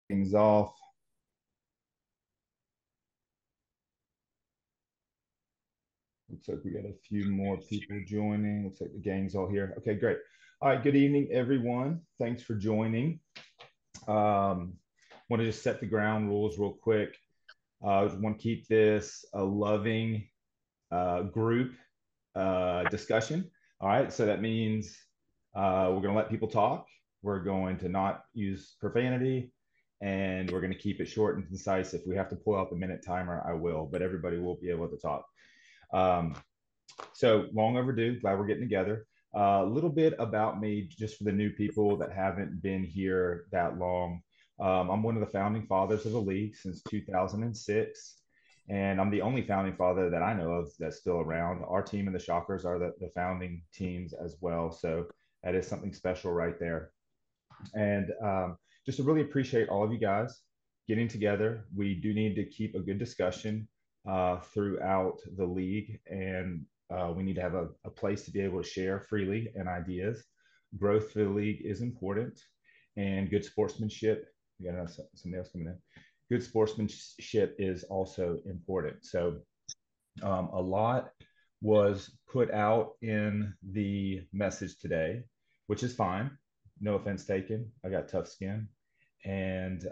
Things off. Looks like we got a few more people joining. Looks like the gang's all here. Okay, great. All right, good evening, everyone. Thanks for joining. Want to just set the ground rules real quick. I want to keep this a loving group discussion. All right, so that means we're going to let people talk. We're going to not use profanity, and we're going to keep it short and concise. If we have to pull out the minute timer, I will, but everybody will be able to talk. So long overdue. Glad we're getting together. A little bit about me, just for the new people that haven't been here that long. I'm one of the founding fathers of the league since 2006. And I'm the only founding father that I know of that's still around. Our team and the Shockers are the founding teams as well. So that is something special right there. And just to really appreciate all of you guys getting together. We do need to keep a good discussion throughout the league, and we need to have a place to be able to share freely and ideas. Growth for the league is important, and good sportsmanship. We got somebody else coming in. Good sportsmanship is also important. So a lot was put out in the message today, which is fine. No offense taken. I got tough skin. And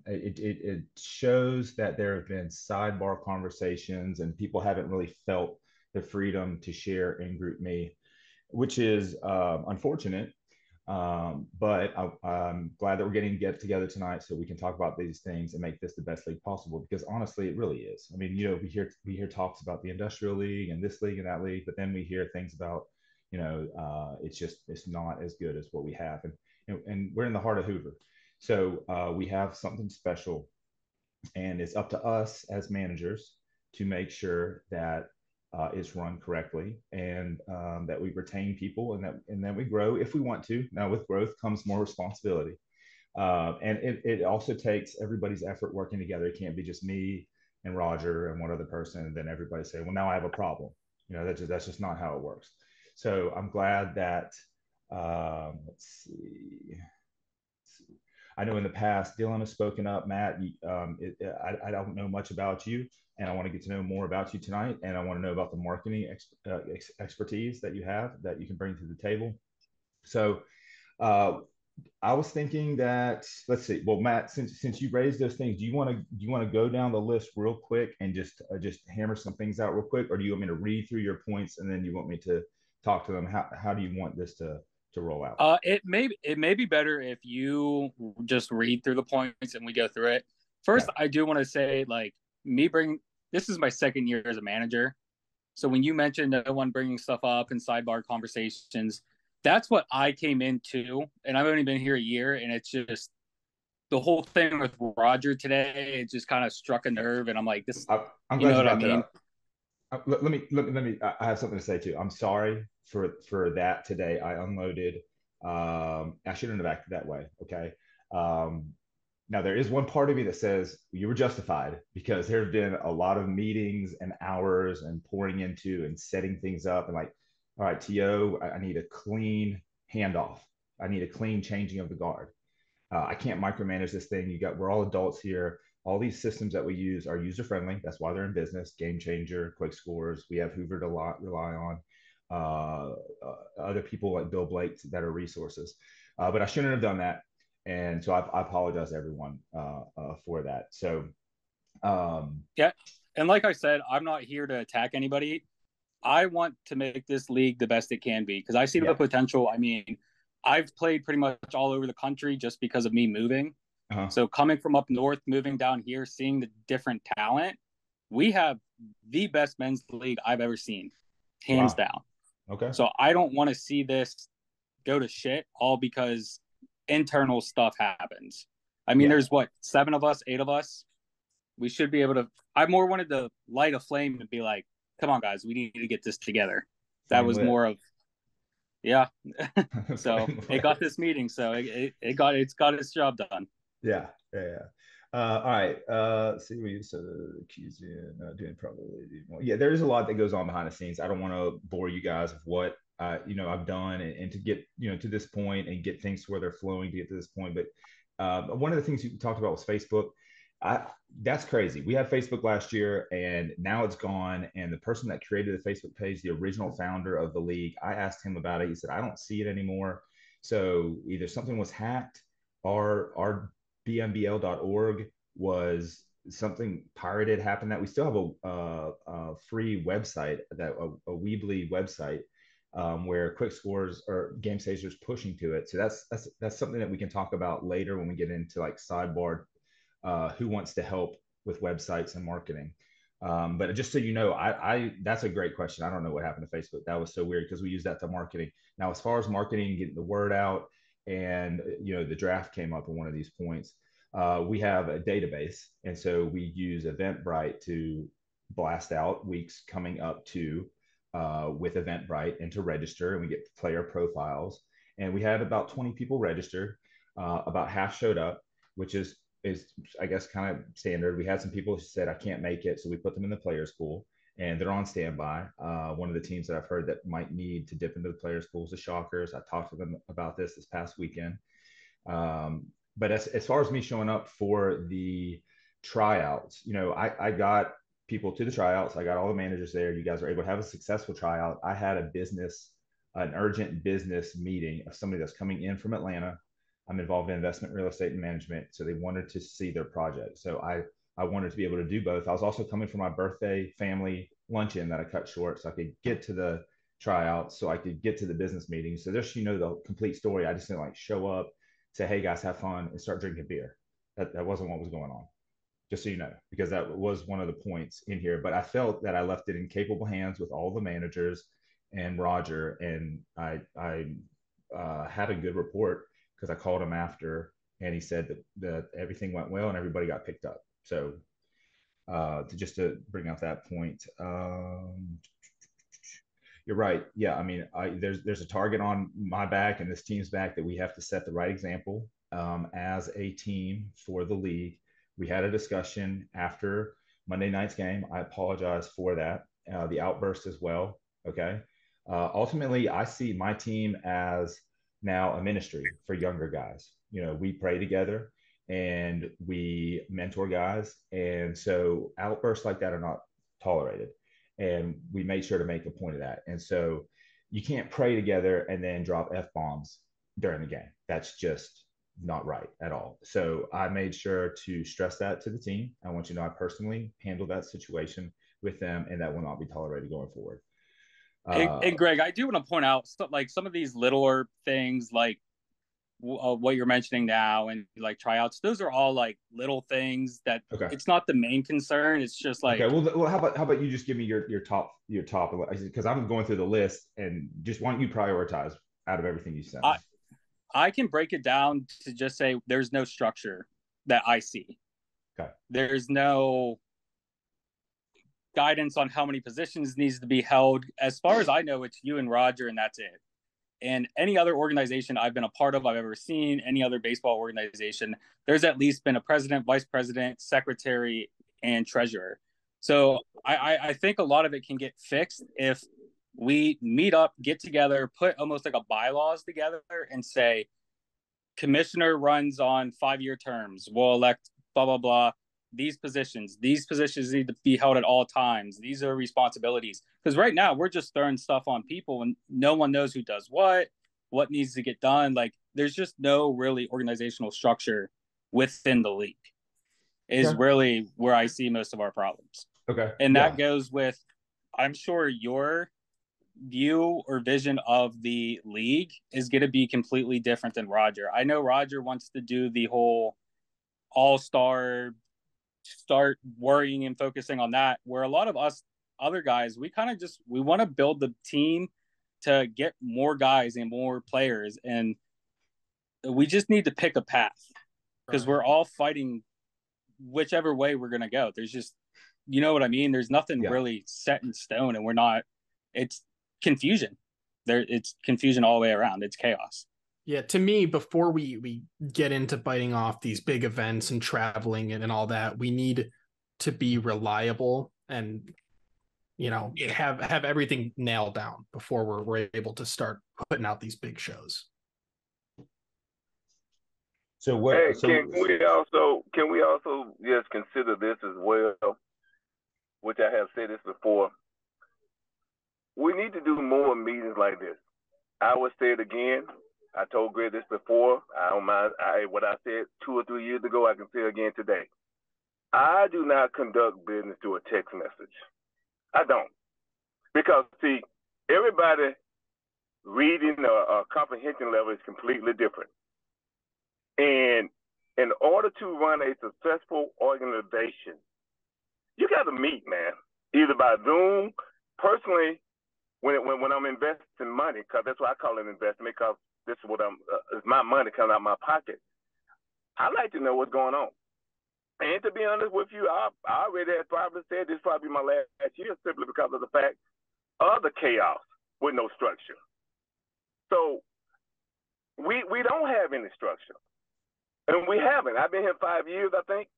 it shows that there have been sidebar conversations and people haven't really felt the freedom to share in group me, which is unfortunate. But I'm glad that we're getting to get together tonight so we can talk about these things and make this the best league possible. Because honestly, it really is. I mean, we hear talks about the industrial league and this league and that league, but then we hear things about, it's not as good as what we have, and we're in the heart of Hoover, so we have something special, and it's up to us as managers to make sure that is run correctly, and that we retain people, and that we grow if we want to. Now, with growth comes more responsibility, and it also takes everybody's effort working together. It can't be just me and Roger and one other person, and then everybody say, "Well, now I have a problem." That's just not how it works. So I'm glad that let's see. I know in the past, Dylan has spoken up. Matt, I don't know much about you, and I want to get to know more about you tonight. And I want to know about the marketing expertise that you have that you can bring to the table. So uh, I was thinking that, let's see. Well, Matt, since you raised those things, do you want to go down the list real quick and just hammer some things out real quick, or do you want me to read through your points and then you want me to talk to them? How do you want this to roll out? It may be better if you just read through the points and we go through it. First, Okay. I do want to say, like, me bring this is my second year as a manager. So when you mentioned no one bringing stuff up in sidebar conversations, that's what I came into, and I've only been here a year, and it's just the whole thing with Roger today. It just kind of struck a nerve, and I'm like, this, I'm you know glad you what I brought that mean? up. Let me. I have something to say too. I'm sorry for that today. I unloaded. I shouldn't have acted that way. Okay. Um, Now there is one part of me that says you were justified because there have been a lot of meetings and hours and pouring into and setting things up and like, all right, I need a clean handoff. I need a clean changing of the guard. I can't micromanage this thing. We're all adults here. All these systems that we use are user friendly. That's why they're in business. Game Changer, Quick Scores. We have Hoover to rely on. Other people like Bill Blake that are resources. But I shouldn't have done that, and so I apologize to everyone for that. So Yeah. And like I said, I'm not here to attack anybody. I want to make this league the best it can be because I see the yeah, potential. I mean, I've played pretty much all over the country just because of me moving. uh-huh. So coming from up north, moving down here, seeing the different talent, we have the best men's league I've ever seen, hands Wow. down. Okay. So I don't want to see this go to shit all because internal stuff happens. I mean, Yeah. there's what, seven of us, eight of us. We should be able to. I more wanted to light a flame and be like, come on, guys, we need to get this together. That Flame was lit. more of, yeah. So Flame it got lit. this meeting. So it's got its job done. Yeah, yeah, yeah. All right. See, we used to accuse you doing probably more. Yeah, there is a lot that goes on behind the scenes. I don't want to bore you guys of what I've done and to get to this point and get things to where they're flowing to get to this point. But One of the things you talked about was Facebook. I, that's crazy. We had Facebook last year and now it's gone. And the person that created the Facebook page, the original founder of the league, I asked him about it. He said, I don't see it anymore. So either something was hacked or our BMBL.org was something pirated happened. That we still have a free website, that a Weebly website, where quick scores or game stagers pushing to it. So that's something that we can talk about later when we get into like sidebar, who wants to help with websites and marketing. But just so you know, I that's a great question. I don't know what happened to Facebook. That was so weird because we use that to marketing. Now, as far as marketing, getting the word out, and the draft came up in one of these points. We have a database, and so we use Eventbrite to blast out weeks coming up to, with Eventbrite, and to register, and we get player profiles. And we had about 20 people register. About half showed up, which is I guess kind of standard. We had some people who said I can't make it, so we put them in the players pool, and they're on standby. One of the teams that I've heard that might need to dip into the players pool is the Shockers. I talked to them about this past weekend. But as far as me showing up for the tryouts, I got people to the tryouts. I got all the managers there. You guys were able to have a successful tryout. I had an urgent business meeting of somebody that's coming in from Atlanta. I'm involved in investment, real estate, and management. So they wanted to see their project. So I wanted to be able to do both. I was also coming from my birthday family luncheon that I cut short so I could get to the tryouts, so I could get to the business meeting. So just, the complete story. I just didn't like show up, say, hey guys, have fun, and start drinking beer. That wasn't what was going on. Just so you know, because that was one of the points in here. But I felt that I left it in capable hands with all the managers and Roger, and I had a good report because I called him after, and he said that everything went well and everybody got picked up. So just to bring up that point, you're right. Yeah, I mean, there's a target on my back and this team's back that we have to set the right example, as a team for the league. We had a discussion after Monday night's game. I apologize for that, the outburst as well. Okay. Ultimately, I see my team as now a ministry for younger guys. We pray together and we mentor guys. And so outbursts like that are not tolerated. And we made sure to make a point of that. And so you can't pray together and then drop F bombs during the game. That's just not right at all. So I made sure to stress that to the team. I want you to know I personally handled that situation with them, and that will not be tolerated going forward. And Greg, I do want to point out like some of these littler things, like what you're mentioning now, and like tryouts. Those are all like little things that okay. It's not the main concern. It's just like, okay. Well, how about you just give me your top because I'm going through the list, and just why don't you prioritize out of everything you sent me? I can break it down to just say there's no structure that I see. Okay. There's no guidance on how many positions needs to be held. As far as I know, it's you and Roger, and that's it. And any other organization I've been a part of, I've ever seen, any other baseball organization, there's at least been a president, vice president, secretary, and treasurer. So I think a lot of it can get fixed if we meet up, get together, put almost like a bylaws together and say, commissioner runs on 5-year terms. We'll elect blah, blah, blah. These positions need to be held at all times. These are responsibilities. Because right now we're just throwing stuff on people and no one knows who does what needs to get done. Like there's just no really organizational structure within the league is really where I see most of our problems. Okay. And that goes with, I'm sure your view or vision of the league is going to be completely different than Roger. I know Roger wants to do the whole all-star, start worrying and focusing on that, where a lot of us other guys, we kind of we want to build the team to get more guys and more players, and we just need to pick a path because we're all fighting whichever way we're going to go. There's just, you know what I mean? There's nothing really set in stone, and it's confusion. It's confusion all the way around. It's chaos. Yeah, to me, before we get into biting off these big events and traveling and all that, we need to be reliable and have everything nailed down before we're able to start putting out these big shows. So what? Hey, So can we also just consider this as well, which I have said this before. We need to do more meetings like this. I would say it again. I told Greg this before. I don't mind. What I said 2 or 3 years ago, I can say again today. I do not conduct business through a text message. I don't. Because, see, everybody reading or comprehension level is completely different. And in order to run a successful organization, you got to meet, man, either by Zoom. Personally, when I'm investing money, because that's what I call an investment, because this is what it's my money coming out of my pocket. I like to know what's going on. And to be honest with you, I already had probably said this probably my last year simply because of the fact of the chaos with no structure. So we don't have any structure. And we haven't. I've been here 5 years, I think.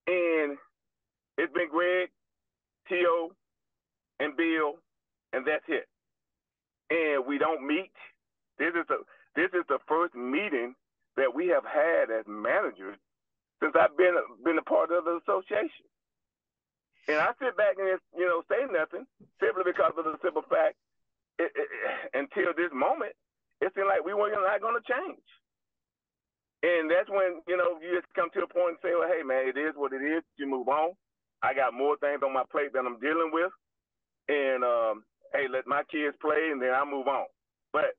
And it's been Greg, T.O., and Bill, and that's it. And we don't meet. This is the first meeting that we have had as managers since I've been a part of the association. And I sit back and say nothing simply because of the simple fact until this moment, it seemed like we were not going to change. And that's when, you just come to a point and say, well, hey, man, it is what it is. You move on. I got more things on my plate than I'm dealing with. And, hey, let my kids play, and then I move on. But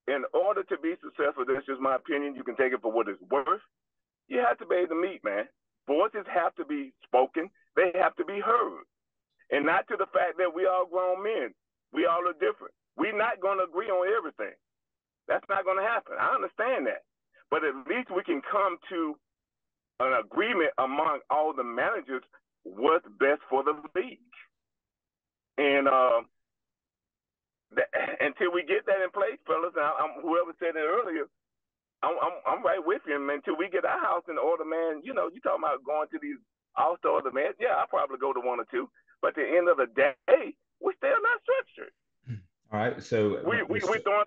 in order to be successful, that's just my opinion. You can take it for what it's worth. You have to be able to meet, man. Voices have to be spoken. They have to be heard. And not to the fact that we all grown men. We all are different. We're not going to agree on everything. That's not going to happen. I understand that. But at least we can come to an agreement among all the managers what's best for the league. And until we get that in place, fellas, whoever said it earlier, I'm right with you. And until we get our house in order, man, you talking about going to these all-star events. Yeah, I'll probably go to 1 or 2. But at the end of the day, we're still not structured. All right. So we throwing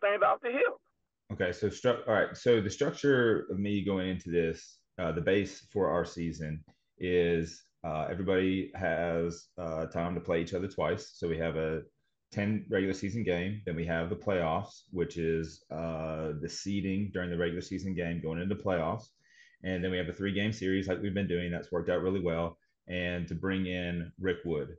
things off the hip. Okay. So all right. So the structure of me going into this, the base for our season is everybody has time to play each other twice. So we have a 10 regular season game. Then we have the playoffs, which is the seeding during the regular season game going into playoffs. And then we have a 3-game series like we've been doing. That's worked out really well. And to bring in Rick Wood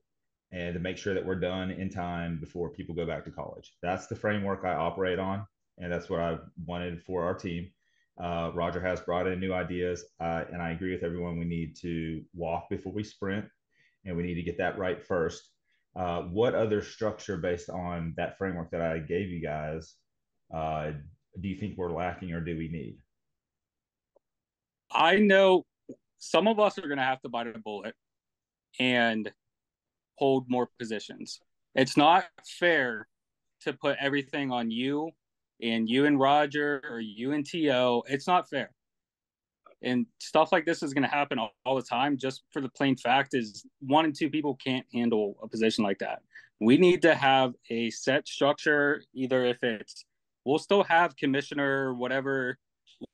and to make sure that we're done in time before people go back to college. That's the framework I operate on. And that's what I wanted for our team. Roger has brought in new ideas. And I agree with everyone. We need to walk before we sprint. And we need to get that right first. What other structure based on that framework that I gave you guys do you think we're lacking or do we need? I know some of us are going to have to bite a bullet and hold more positions. It's not fair to put everything on you and Roger or you and T.O. It's not fair. And stuff like this is going to happen all the time. Just for the plain fact is 1 and 2 people can't handle a position like that. We need to have a set structure, either if it's, we'll still have commissioner, whatever,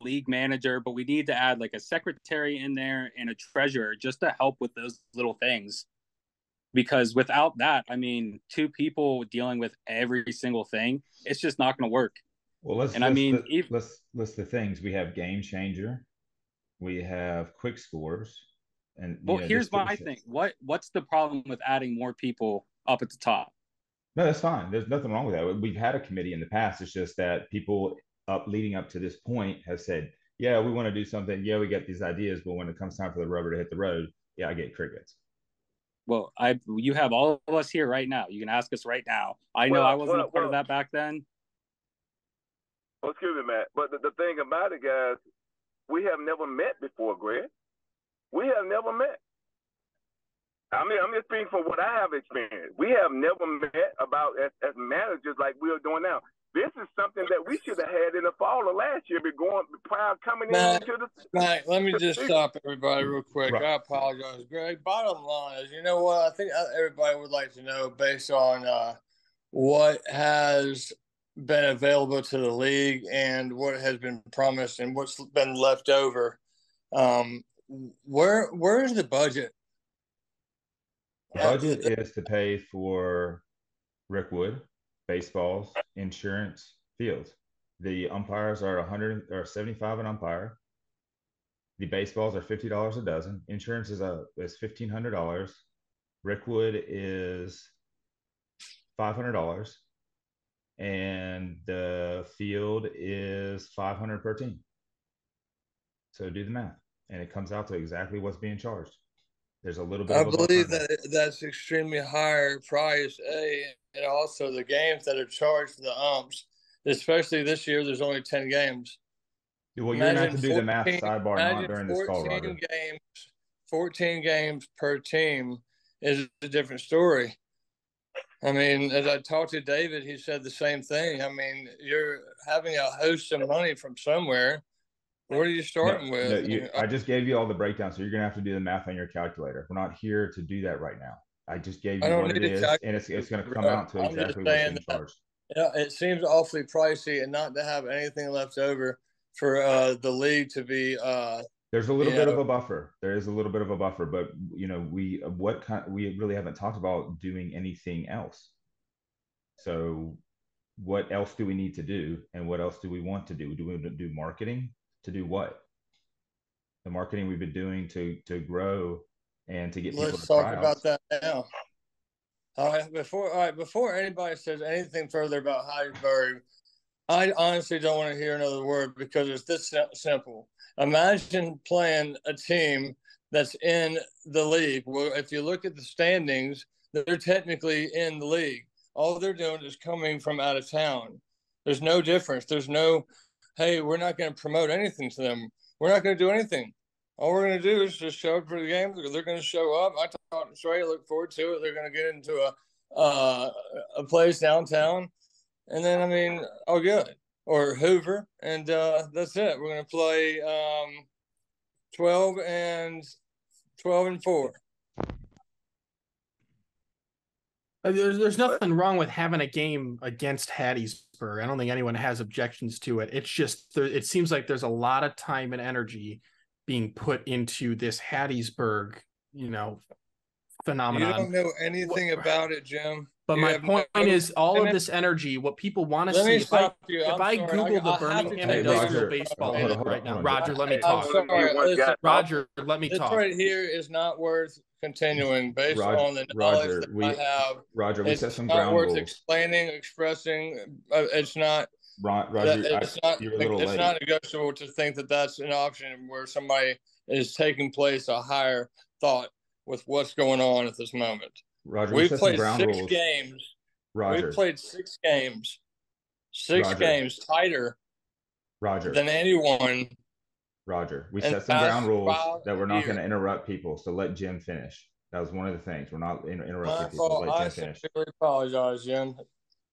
league manager, but we need to add like a secretary in there and a treasurer just to help with those little things. Because without that, 2 people dealing with every single thing, it's just not going to work. Well, let's list the things. We have game changer. We have quick scores. And here's my thing. What's the problem with adding more people up at the top? No, that's fine. There's nothing wrong with that. We've had a committee in the past. It's just that people leading up to this point have said, yeah, we want to do something. Yeah, we get these ideas, but when it comes time for the rubber to hit the road, yeah, I get crickets. Well, you have all of us here right now. You can ask us right now. I know I wasn't a part of that back then. Well, excuse me, Matt. But the thing about it, guys, we have never met before, Greg. We have never met. I'm just speaking from what I have experienced. We have never met about as managers like we are doing now. This is something that we should have had in the fall of last year, coming into the. Matt, let me just stop everybody real quick. Right. I apologize, Greg. Bottom line is, you know what? I think everybody would like to know based on what has been available to the league and what has been promised and what's been left over. Where's the budget? The budget is to pay for Rick Wood, baseballs, insurance, fields. The umpires are 100 or 75 an umpire. The baseballs are $50 a dozen. Insurance is $1,500. Rick Wood is $500, and the field is $500 per team. So do the math, and it comes out to exactly what's being charged. There's a little bit. I believe that that's extremely higher price. And also the games that are charged for the umps, especially this year. There's only 10 games. Well, you're gonna have to do the math sidebar, not during this call, Roger. 14 games per team is a different story. I mean, as I talked to David, he said the same thing. I mean, you're having a host of money from somewhere. What are you starting with? I just gave you all the breakdown, so you're gonna have to do the math on your calculator. We're not here to do that right now. I just gave you what it is, and it's gonna come out to exactly what's being charged. It seems awfully pricey, and not to have anything left over for the league to be. There's a little bit of a buffer. There is a little bit of a buffer, but we really haven't talked about doing anything else. So, what else do we need to do, and what else do we want to do? Do we want to do marketing? To do what? The marketing we've been doing to grow and to get people. Let's talk about that now. All right, before anybody says anything further about Hattiesburg, I honestly don't want to hear another word because it's this simple. Imagine playing a team that's in the league. Well, if you look at the standings, they're technically in the league. All they're doing is coming from out of town. There's no difference. There's no, hey, we're not going to promote anything to them. We're not going to do anything. All we're going to do is just show up for the game. They're going to show up. I talked to Trey, look forward to it. They're going to get into a place downtown. And then, I mean, oh, good. Or Hoover. And that's it. We're going to play 12 and 4. There's nothing wrong with having a game against Hattiesburg. I don't think anyone has objections to it. It's just, it seems like there's a lot of time and energy being put into this Hattiesburg, phenomenon. You don't know anything about it, Jim. But my point is, all of this energy, what people want to see. If I Google the Birmingham Industrial Baseball League right now, Roger, let me talk. Roger, let me talk. This right here is not worth continuing based on the knowledge that I have. Roger, we set some ground rules. It's not worth explaining, expressing. It's not. Roger, it's not negotiable to think that that's an option where somebody is taking place a higher thought with what's going on at this moment. Roger, we've played 6 games. Roger, we've played 6 games. 6 games tighter. Roger, than anyone. Roger, we set some ground rules that we're not going to interrupt people. So let Jim finish. That was one of the things. We're not interrupting people. Let Jim finish. I sincerely apologize, Jim.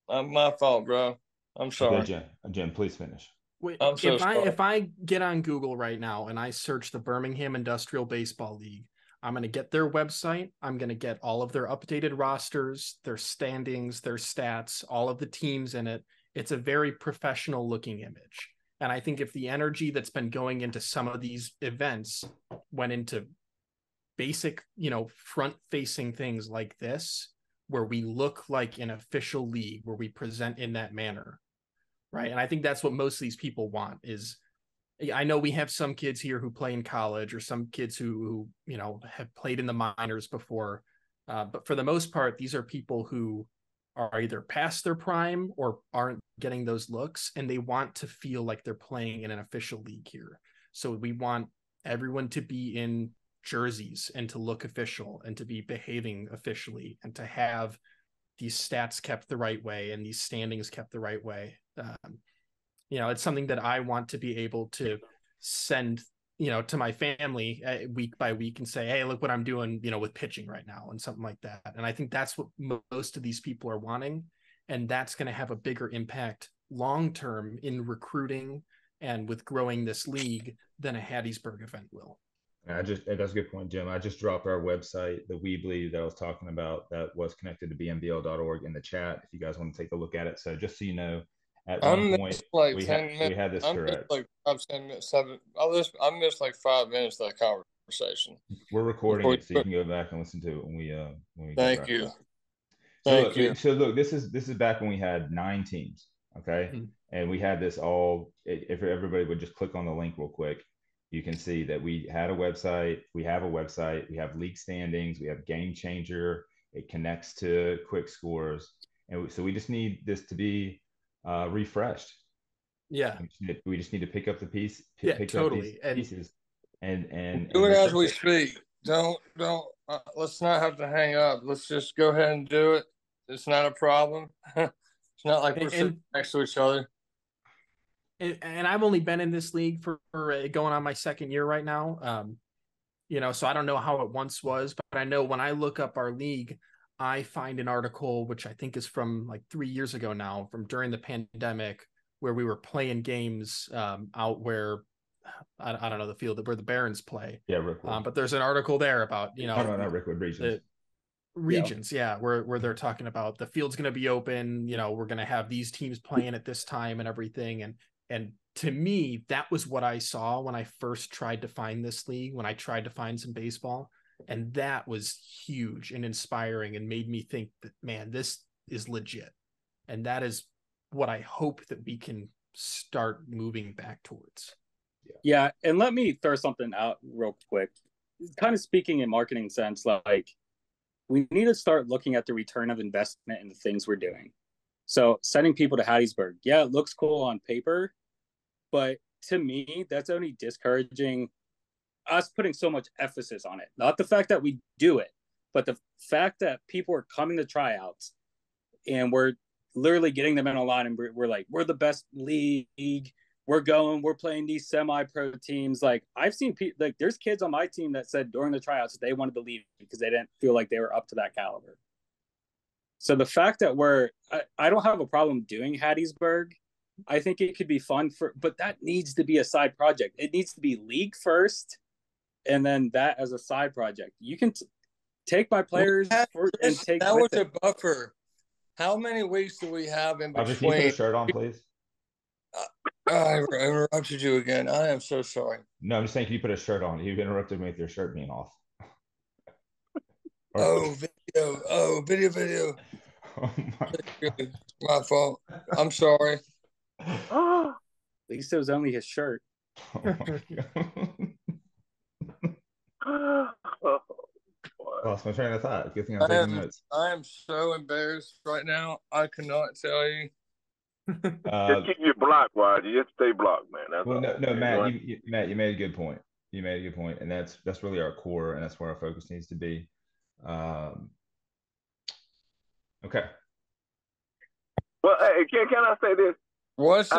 My fault, bro. I'm sorry. Okay, Jim, please finish. Wait, if I get on Google right now and I search the Birmingham Industrial Baseball League, I'm going to get their website. I'm going to get all of their updated rosters, their standings, their stats, all of the teams in it. It's a very professional looking image. And I think if the energy that's been going into some of these events went into basic, front facing things like this, where we look like an official league, where we present in that manner. Right. And I think that's what most of these people want is, I know we have some kids here who play in college or some kids who have played in the minors before. But for the most part, these are people who are either past their prime or aren't getting those looks, and they want to feel like they're playing in an official league here. So we want everyone to be in jerseys and to look official and to be behaving officially and to have these stats kept the right way and these standings kept the right way. It's something that I want to be able to send, to my family week by week and say, hey, look what I'm doing, with pitching right now and something like that. And I think that's what most of these people are wanting. And that's going to have a bigger impact long-term in recruiting and with growing this league than a Hattiesburg event will. That's a good point, Jim. I just dropped our website, the Weebly that I was talking about, that was connected to BMBL.org in the chat. If you guys want to take a look at it. So just so you know, At I one missed point, like we 10 had minutes. we had this I missed correct. like 5, 10 minutes, 7. I missed like 5 minutes of that conversation. We're recording Before it, so you can go back and listen to it when we get Thank wrapped you. up. Thank you. So look, this is back when we had 9 teams, okay, and we had this all. If everybody would just click on the link real quick, you can see that we had a website. We have a website. We have league standings. We have Game Changer. It connects to Quick Scores, and so we just need this to be refreshed. Yeah. We just need to pick up the piece, Yeah, pick totally. up these pieces, and Do it as refresh we it. speak. Don't. Let's not have to hang up. Let's just go ahead and do it. It's not a problem. It's not like we're sitting next to each other. And I've only been in this league for going on my second year right now. So I don't know how it once was, but I know when I look up our league, I find an article, which I think is from like 3 years ago now, from during the pandemic, where we were playing games out where I don't know the field where the Barons play. Yeah, Rickwood. But there's an article there about no, Rickwood regions. Regions, yeah, where they're talking about the field's going to be open. We're going to have these teams playing at this time and everything. And to me, that was what I saw when I first tried to find this league, when I tried to find some baseball. And that was huge and inspiring and made me think that, man, this is legit. And that is what I hope that we can start moving back towards. Yeah. And let me throw something out real quick. Kind of speaking in marketing sense, like we need to start looking at the return of investment in the things we're doing. So sending people to Hattiesburg, yeah, it looks cool on paper, but to me, that's only discouraging us putting so much emphasis on it. Not the fact that we do it, but the fact that people are coming to tryouts and we're literally getting them in a line and we're like, we're the best league. We're playing these semi-pro teams. Like I've seen people, like there's kids on my team that said during the tryouts that they wanted to leave because they didn't feel like they were up to that caliber. So the fact that I don't have a problem doing Hattiesburg. I think it could be fun but that needs to be a side project. It needs to be league first, and then that as a side project. You can take my players and take that was a buffer. How many weeks do we have in between? Can you put a shirt on, please? I interrupted you again. I am so sorry. No, I'm just saying, can you put a shirt on? You interrupted me with your shirt being off. Video. Oh, video. Oh my fault. I'm sorry. At least it was only his shirt. Lost my train of thought. Good thing I'm taking notes. I am so embarrassed right now. I cannot tell you. Just keep your block, Roger. Just stay blocked, man. That's no, Matt. Matt, you made a good point. And that's really our core, and that's where our focus needs to be. Okay. Well, hey, can I say this? What's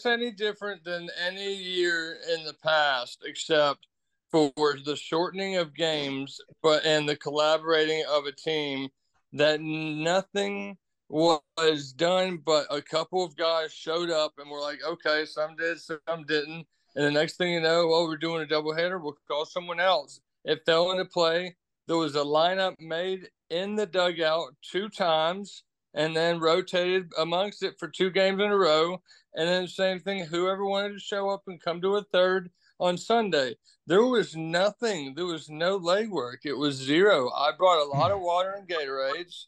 any different than any year in the past, except for the shortening of games, and the collaborating of a team, that nothing was done, but a couple of guys showed up and were like, okay, some did, some didn't. And the next thing you know, we're doing a doubleheader. We'll call someone else. It fell into play. There was a lineup made in the dugout 2 times and then rotated amongst it for 2 games in a row. And then the same thing, whoever wanted to show up and come to a third on Sunday. There was nothing. There was no legwork. It was zero. I brought a lot of water and Gatorades.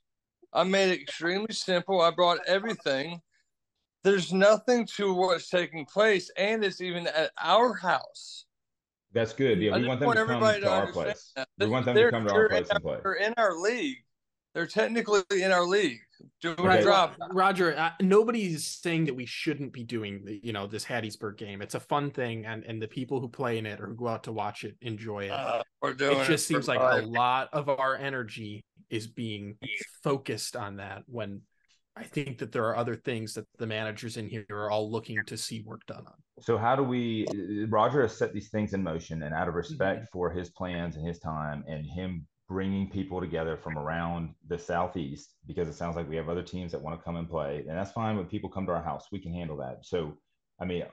I made it extremely simple. I brought everything. There's nothing to what's taking place, and it's even at our house. That's good. Yeah, we want them to come to our place. We want them to come to our place and play. They're in our league. They're technically in our league. Roger, nobody's saying that we shouldn't be doing this Hattiesburg game. It's a fun thing, and the people who play in it or who go out to watch it enjoy it. It just seems like a lot of our energy is being focused on that, when I think that there are other things that the managers in here are all looking to see work done on. So how do Roger has set these things in motion, and out of respect for his plans and his time and him bringing people together from around the Southeast, because it sounds like we have other teams that want to come and play, and that's fine. When people come to our house, we can handle that. So, I mean,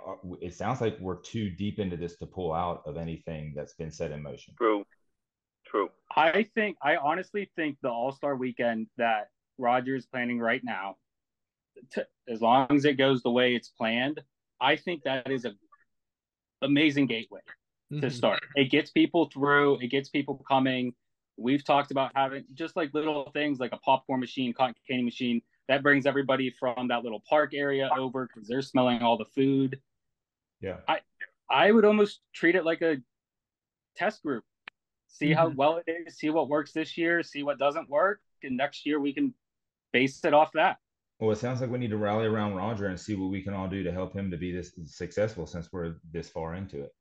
it sounds like we're too deep into this to pull out of anything that's been set in motion. True. I honestly think the All-Star weekend that Roger's planning right now as long as it goes the way it's planned, I think that is a amazing gateway to start. It gets people through. It gets people coming. We've talked about having just like little things like a popcorn machine, cotton candy machine that brings everybody from that little park area over because they're smelling all the food. Yeah. I would almost treat it like a test group. See how well it is, see what works this year, see what doesn't work, and next year we can base it off that. Well, it sounds like we need to rally around Roger and see what we can all do to help him to be this successful since we're this far into it.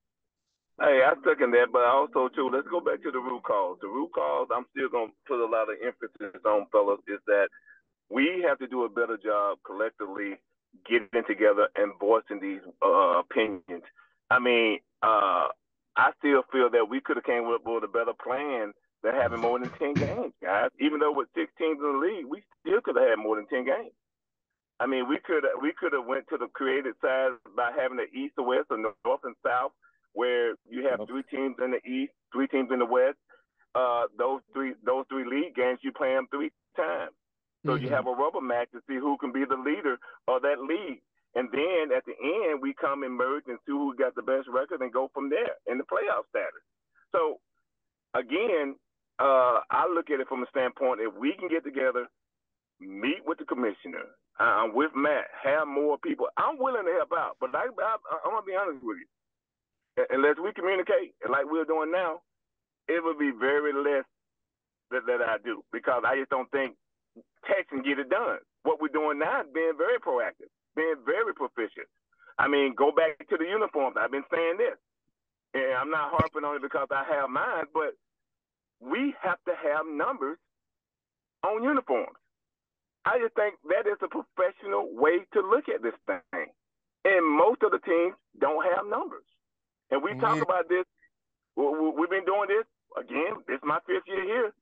Hey, I second that, but also too, let's go back to the root cause. The root cause I'm still gonna put a lot of emphasis on, fellas, is that we have to do a better job collectively getting together and voicing these opinions. I mean, I still feel that we could have came up with a better plan than having more than 10 games, guys. Even though with 6 teams in the league, we still could have had more than 10 games. I mean, we could have went to the creative side by having the East or West or North and South, where you have 3 teams in the East, 3 teams in the West. Those three league games, you play them 3 times. So you have a rubber match to see who can be the leader of that league. And then at the end, we come and merge and see who got the best record and go from there in the playoff status. So, again, I look at it from a standpoint, if we can get together, meet with the commissioner, I'm with Matt, have more people. I'm willing to help out, but I'm going to be honest with you. Unless we communicate, like we're doing now, it would be very less that I do, because I just don't think text and get it done. What we're doing now is being very proactive, being very proficient. I mean, go back to the uniforms. I've been saying this, and I'm not harping on it because I have mine, but we have to have numbers on uniforms. I just think that is a professional way to look at this thing. And most of the teams don't have numbers. And we talk about this. We've been doing this. Again, this is my 5th year here.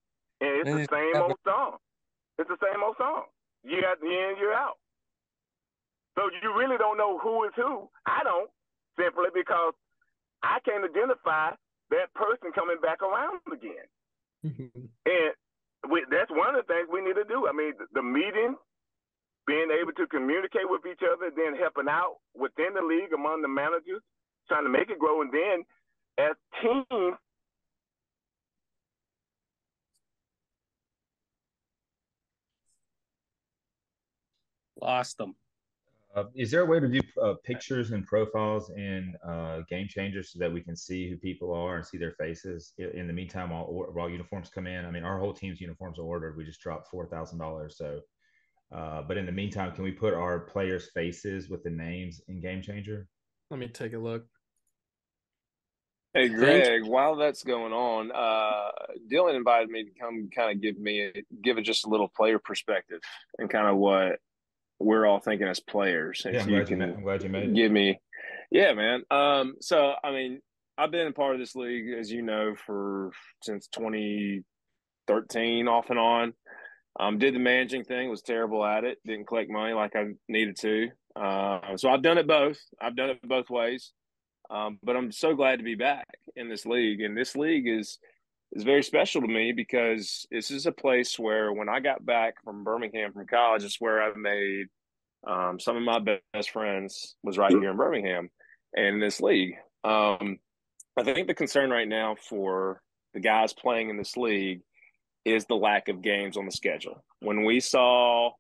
And it's the same old song. It's the same old song. Year out, year in, year out. So you really don't know who is who. I don't, simply because I can't identify that person coming back around again. And that's one of the things we need to do. I mean, the meeting, being able to communicate with each other, then helping out within the league among the managers, trying to make it grow, and then as teams, Lost them. Is there a way to do pictures and profiles in Game Changers so that we can see who people are and see their faces? In the meantime, while uniforms come in, I mean, our whole team's uniforms are ordered. We just dropped $4,000. So, but in the meantime, can we put our players' faces with the names in Game Changer? Let me take a look. Hey, Greg, while that's going on, Dylan invited me to come kind of give it just a little player perspective and kind of what we're all thinking as players. Yeah, I'm glad you made it. Give me, yeah, man. So I mean, I've been a part of this league, as you know, since 2013, off and on. Did the managing thing, was terrible at it, didn't collect money like I needed to. So I've done it both. I've done it both ways. But I'm so glad to be back in this league, and this league is very special to me because this is a place where when I got back from Birmingham from college, it's where I made some of my best friends was right here in Birmingham and in this league. I think the concern right now for the guys playing in this league is the lack of games on the schedule. When we saw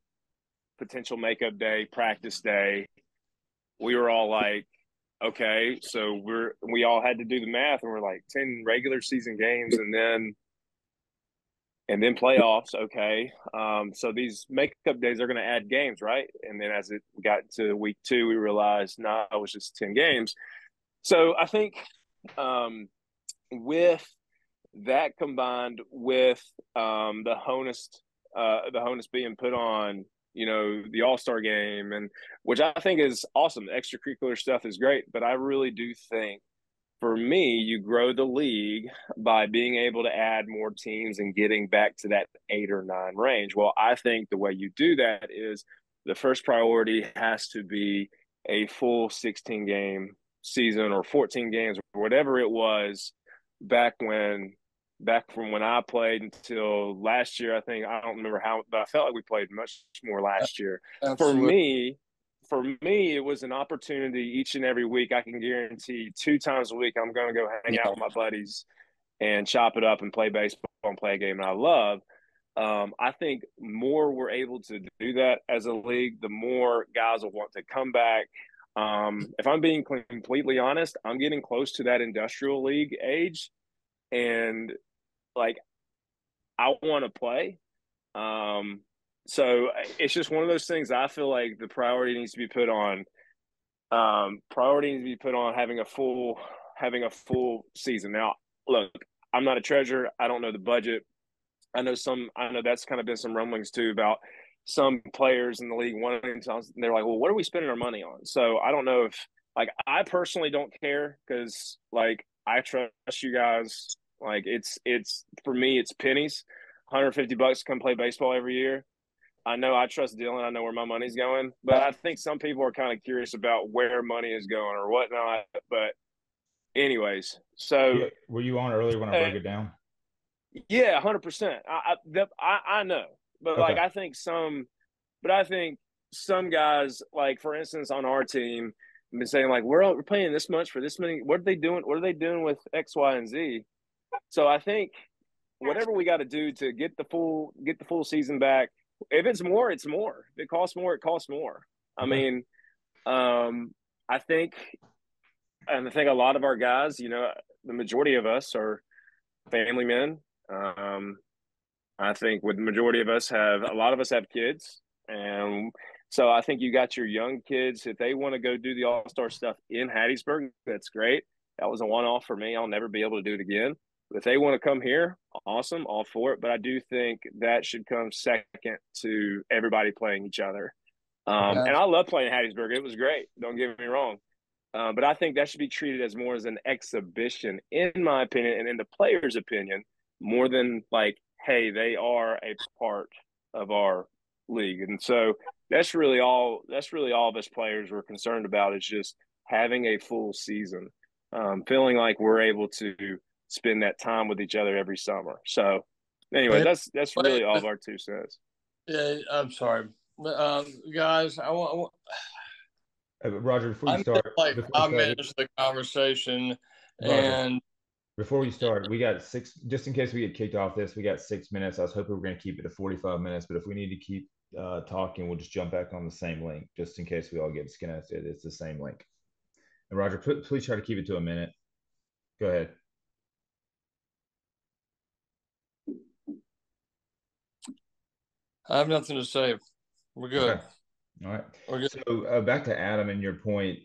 potential makeup day, practice day, we were all like, okay, so we all had to do the math, and we're like 10 regular season games and then playoffs. Okay. So these makeup days are going to add games, right? And then as it got to week 2, we realized, no, it was just 10 games. So I think with that combined with the honus being put on, you know, the All-Star game, and which I think is awesome. The extracurricular stuff is great, but I really do think for me, you grow the league by being able to add more teams and getting back to that 8 or 9 range. Well, I think the way you do that is the first priority has to be a full 16 game season or 14 games or whatever it was back when back from when I played until last year. I don't remember how, but I felt like we played much more last year. Absolutely. For me, it was an opportunity each and every week. I can guarantee 2 times a week I'm going to go hang out with my buddies and chop it up and play baseball and play a game that I love. I think more we're able to do that as a league, the more guys will want to come back. If I'm being completely honest, I'm getting close to that industrial league age, and like I want to play. So it's just one of those things. I feel like the priority needs to be put on. Priority needs to be put on having a full season. Now, look, I'm not a treasurer. I don't know the budget. I know that's kind of been some rumblings too about some players in the league wanting to. They're like, well, what are we spending our money on? So I don't know if, like, I personally don't care because, like, I trust you guys. Like, it's for me, it's pennies. $150 to come play baseball every year. I know I trust Dylan. I know where my money's going, but I think some people are kind of curious about where money is going or whatnot. But anyways, so Were you on earlier when I broke it down? Yeah, 100%. I know, but Okay. I think some guys, like for instance, on our team, have been saying like we're paying this much for this many. What are they doing? What are they doing with X, Y, and Z? So I think whatever we got to do to get the full season back. If it's more, it's more. If it costs more, it costs more. I mean, I think, and I think a lot of our guys, the majority of us are family men. I think with the majority of us a lot of us have kids. And so I think you got your young kids. If they want to go do the All-Star stuff in Hattiesburg, that's great. That was a one-off for me. I'll never be able to do it again. But if they want to come here, awesome, all for it. But I do think that should come second to everybody playing each other. And I love playing Hattiesburg. It was great. Don't get me wrong. But I think that should be treated as more as an exhibition, in my opinion, and in the players' opinion, more than like, hey, they are a part of our league. And so that's really all of us players were concerned about, is just having a full season, feeling like we're able to spend that time with each other every summer. So anyway, that's really all of our 2 cents. Yeah, I'm sorry. But, guys, I want Roger, before you start, like 5 minutes of the conversation, Roger, and before we start, we got 6. Just in case we get kicked off this, we got 6 minutes. I was hoping we were going to keep it to 45 minutes, but if we need to keep talking, we'll just jump back on the same link, just in case we all get disconnected. It's the same link. And Roger, please try to keep it to a minute. Go ahead. I have nothing to say. We're good. Okay. All right. So back to Adam and your point,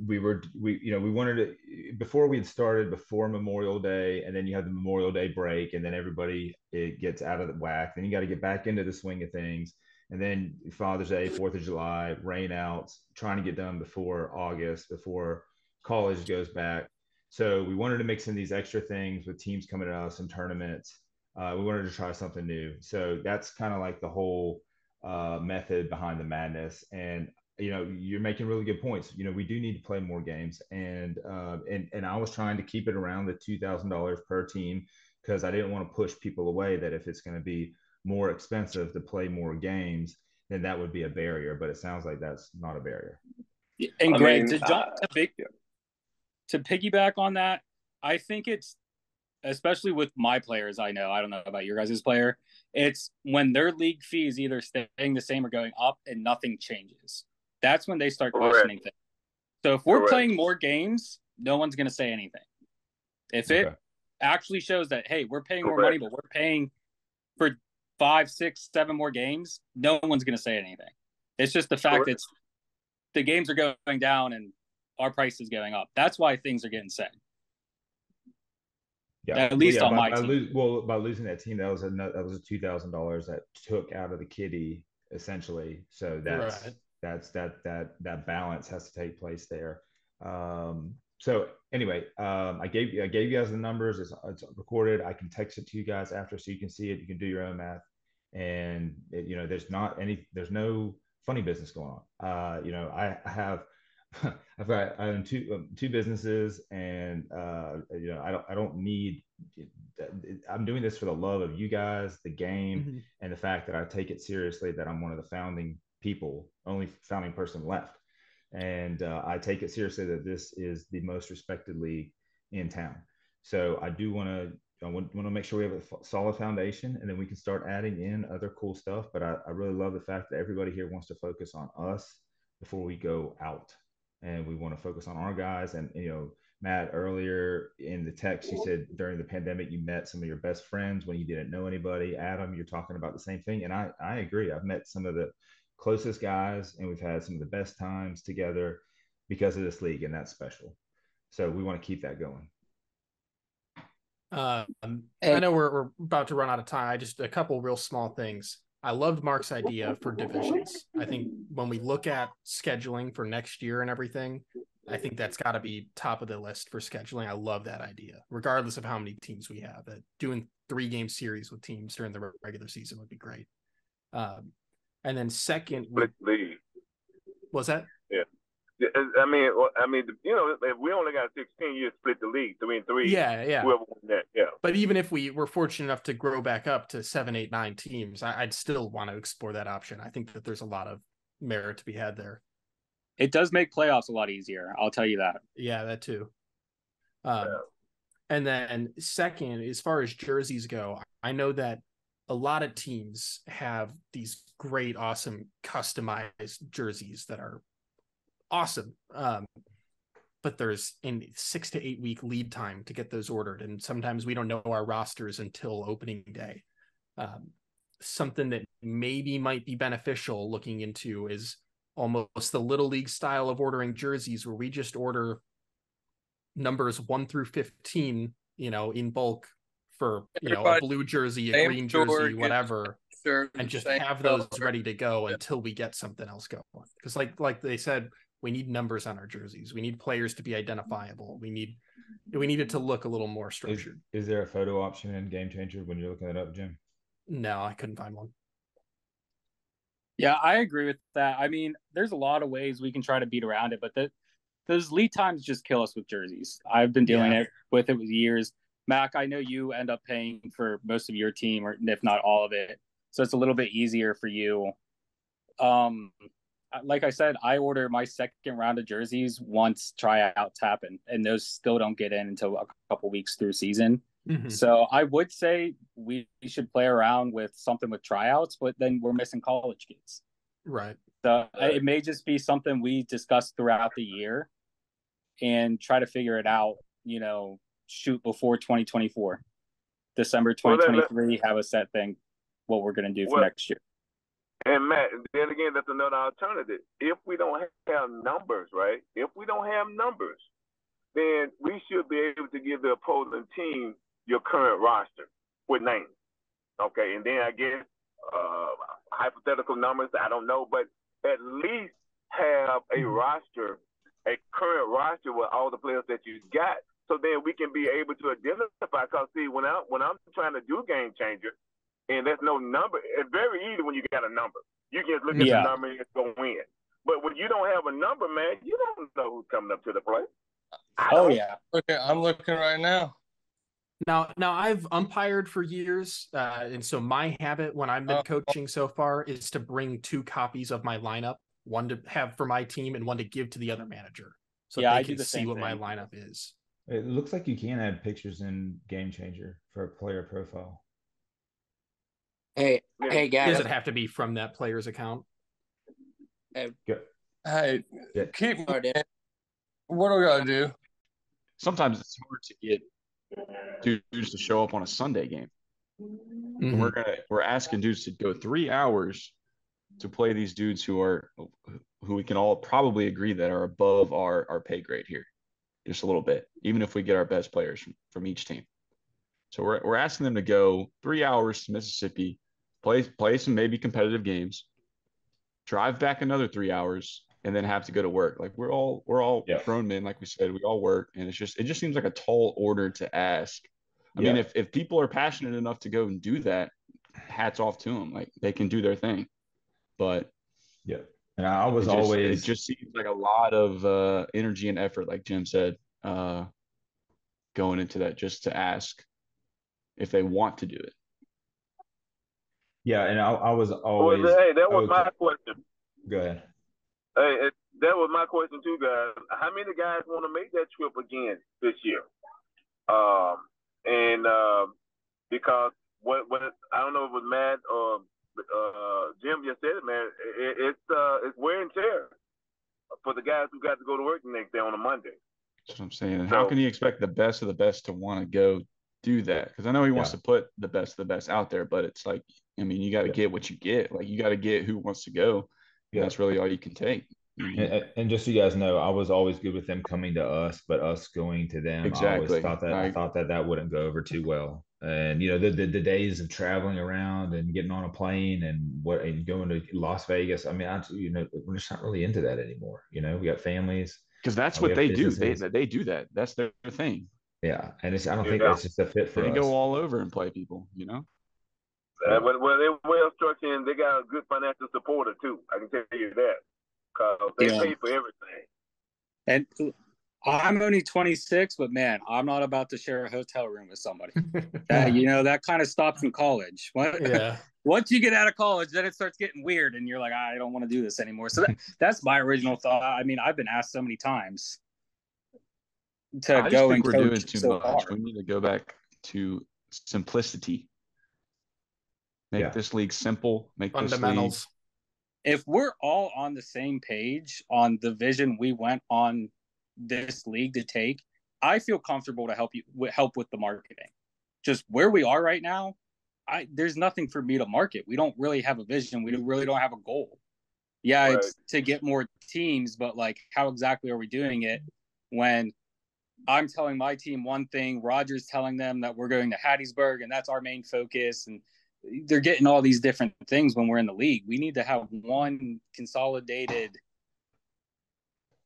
we wanted to, before we had started before Memorial Day, and then you have the Memorial Day break, and then it gets out of the whack. Then you got to get back into the swing of things, and then Father's Day, 4th of July, rainouts, trying to get done before August, before college goes back. So we wanted to mix in these extra things with teams coming to us and tournaments. We wanted to try something new. So that's kind of like the whole method behind the madness. And you're making really good points. We do need to play more games, and I was trying to keep it around the $2,000 per team, because I didn't want to push people away, that if it's going to be more expensive to play more games, then that would be a barrier. But it sounds like that's not a barrier. And Greg, to piggyback on that, I think it's, especially with my players, I don't know about your guys' player, it's when their league fee is either staying the same or going up and nothing changes. That's when they start questioning things. So if we're playing more games, no one's going to say anything. If it actually shows that, hey, we're paying more money, but we're paying for 5, 6, 7 more games, no one's going to say anything. It's just the fact that the games are going down and our price is going up. That's why things are getting said. Yeah, at least on my team. By losing that team, that was $2,000 that took out of the kitty, essentially. So that balance has to take place there. So anyway, I gave you guys the numbers. It's recorded. I can text it to you guys after, so you can see it. You can do your own math, and there's no funny business going on. I own two businesses, and I don't need I'm doing this for the love of you guys, the game, and the fact that I take it seriously that I'm one of the founding people, only founding person left. And I take it seriously that this is the most respected league in town. So I want to make sure we have a solid foundation, and then we can start adding in other cool stuff. But I really love the fact that everybody here wants to focus on us before we go out, and we want to focus on our guys. And Matt, earlier in the text, you said during the pandemic you met some of your best friends when you didn't know anybody. Adam, you're talking about the same thing, and I agree. I've met some of the closest guys, and we've had some of the best times together because of this league, and that's special. So we want to keep that going. I know we're about to run out of time. Just a couple real small things. I loved Mark's idea for divisions. I think when we look at scheduling for next year and everything, I think that's got to be top of the list for scheduling. I love that idea, regardless of how many teams we have. Doing 3-game series with teams during the regular season would be great. And then second, was that? Yeah. I mean, if we only got 16 years, split the league 3-3. Yeah. Whoever won that, yeah. But even if we were fortunate enough to grow back up to 7, 8, 9 teams, I'd still want to explore that option. I think that there's a lot of merit to be had there. It does make playoffs a lot easier. I'll tell you that. Yeah, that too. And then second, as far as jerseys go, I know that a lot of teams have these great, awesome customized jerseys that are awesome. But there's in 6 to 8 week lead time to get those ordered. And sometimes we don't know our rosters until opening day. Something that maybe might be beneficial looking into is almost the little league style of ordering jerseys, where we just order numbers 1 through 15, in bulk for, a blue jersey, a green jersey, whatever, and just have those ready to go until we get something else going. Because like they said, we need numbers on our jerseys. We need players to be identifiable. We need it to look a little more structured. Is there a photo option in Game Changer when you're looking it up, Jim? No, I couldn't find one. Yeah, I agree with that. I mean, there's a lot of ways we can try to beat around it, but those lead times just kill us with jerseys. I've been dealing with years. Mac, I know you end up paying for most of your team, or if not all of it, so it's a little bit easier for you. Like I said, I order my second round of jerseys once tryouts happen, and those still don't get in until a couple weeks through season. Mm-hmm. So I would say we should play around with something with tryouts, but then we're missing college kids. Right. So it may just be something we discuss throughout the year and try to figure it out, shoot before 2024. December 2023, have a set thing, what we're going to do for next year. And Matt, then again, that's another alternative. If we don't have numbers, right? If we don't have numbers, then we should be able to give the opposing team your current roster with names. Okay, and then I guess hypothetical numbers, I don't know, but at least have a roster, a current roster with all the players that you got, so then we can be able to identify. Because see, when I'm trying to do Game Changer, and there's no number, it's very easy when you got a number. You can just look at the number and just go in. But when you don't have a number, man, you don't know who's coming up to the plate. Yeah. Okay, I'm looking right now. Now I've umpired for years, and so my habit when I've been coaching so far is to bring 2 copies of my lineup, one to have for my team and one to give to the other manager, so they can see what my lineup is. It looks like you can add pictures in Game Changer for a player profile. Hey, guys. Does it have to be from that player's account? Hey, keep what do we gotta do? Sometimes it's hard to get dudes to show up on a Sunday game. Mm-hmm. We're asking dudes to go 3 hours to play these dudes who we can all probably agree that are above our pay grade here, just a little bit, even if we get our best players from each team. So we're asking them to go 3 hours to Mississippi, play some maybe competitive games, drive back another 3 hours, and then have to go to work. Like we're all grown men, like we said, we all work, and it just seems like a tall order to ask. I mean, if people are passionate enough to go and do that, hats off to them. Like they can do their thing. But and it just seems like a lot of energy and effort, like Jim said, going into that just to ask. if they want to do it. Yeah, and I was always hey, that was my question. Go ahead. Hey, that was my question too, guys. How many guys want to make that trip again this year? And because what I don't know if it was Matt or Jim just said it, man. It's wear and tear for the guys who got to go to work the next day on a Monday. That's what I'm saying. And how can you expect the best of the best to want to go do that? Because I know he wants to put the best of the best out there, but it's like, I mean, you got to get what you get. Like, you got to get who wants to go. And that's really all you can take. And just so you guys know, I was always good with them coming to us, but us going to them, exactly. I thought that wouldn't go over too well. And you know, the days of traveling around and getting on a plane and going to Las Vegas. I mean, we're just not really into that anymore. You know, we got families. Because that's what they do. They do that. That's their thing. Yeah, and I don't think that's just a fit for us. They go all over and play people. You know. Well, they're well structured and they got a good financial supporter too. I can tell you that. Because they pay for everything. And I'm only 26, but man, I'm not about to share a hotel room with somebody. That kind of stops in college. Once you get out of college, then it starts getting weird, and you're like, I don't want to do this anymore. So that's my original thought. I mean, I've been asked so many times to go and coach. We're doing too much. We need to go back to simplicity. Make this league simple. Make fundamentals. This league. If we're all on the same page on the vision we went on this league to take, I feel comfortable to help with the marketing. Just where we are right now, there's nothing for me to market. We don't really have a vision. We really don't have a goal. Yeah, right. It's to get more teams, but like, how exactly are we doing it when I'm telling my team one thing, Roger's telling them that we're going to Hattiesburg and that's our main focus, and they're getting all these different things when we're in the league. We need to have one consolidated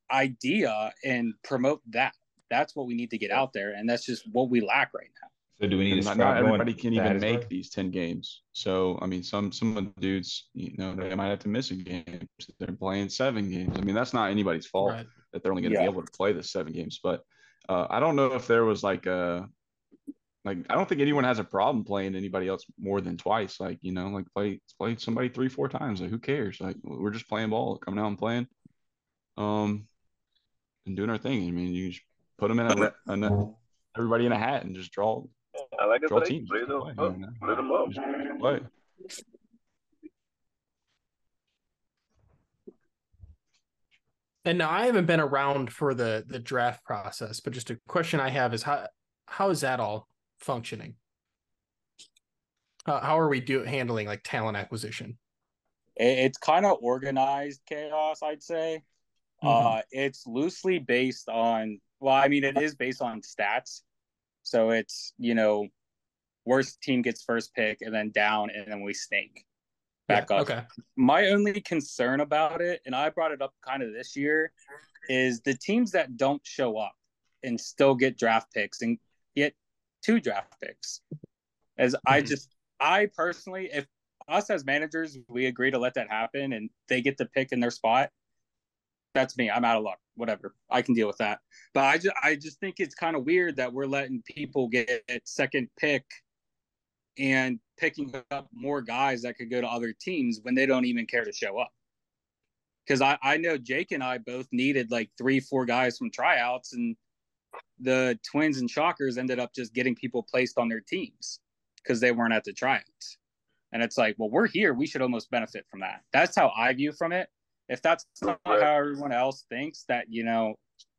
idea and promote that. That's what we need to get out there, and that's just what we lack right now. So do we need to not everybody can even make these 10 games. So I mean, some of the dudes, they might have to miss a game. They're playing 7 games. I mean, that's not anybody's fault that they're only going to be able to play the 7 games. But I don't know if there was I don't think anyone has a problem playing anybody else more than twice. Play somebody 3-4 times. Like, who cares? Like, we're just playing ball, coming out and playing, and doing our thing. I mean, you just put them in everybody in a hat and just draw. I like draw to teams. Play them up. Play them up. Just play. And now I haven't been around for the draft process, but just a question I have is how is that all functioning? How are we handling like talent acquisition? It's kind of organized chaos, I'd say. It's loosely based on, it is based on stats. So it's, worst team gets first pick and then down, and then we snake back up. Okay. My only concern about it, and I brought it up kind of this year, is the teams that don't show up and still get draft picks and get 2 draft picks. I personally, if us as managers, we agree to let that happen and they get the pick in their spot, that's me. I'm out of luck. Whatever. I can deal with that. But I just think it's kind of weird that we're letting people get second pick and picking up more guys that could go to other teams when they don't even care to show up. Because I know Jake and I both needed like 3-4 guys from tryouts, and the Twins and Shockers ended up just getting people placed on their teams because they weren't at the tryouts. And it's like, well, we're here. We should almost benefit from that. That's how I view from it. If that's not how everyone else thinks, that,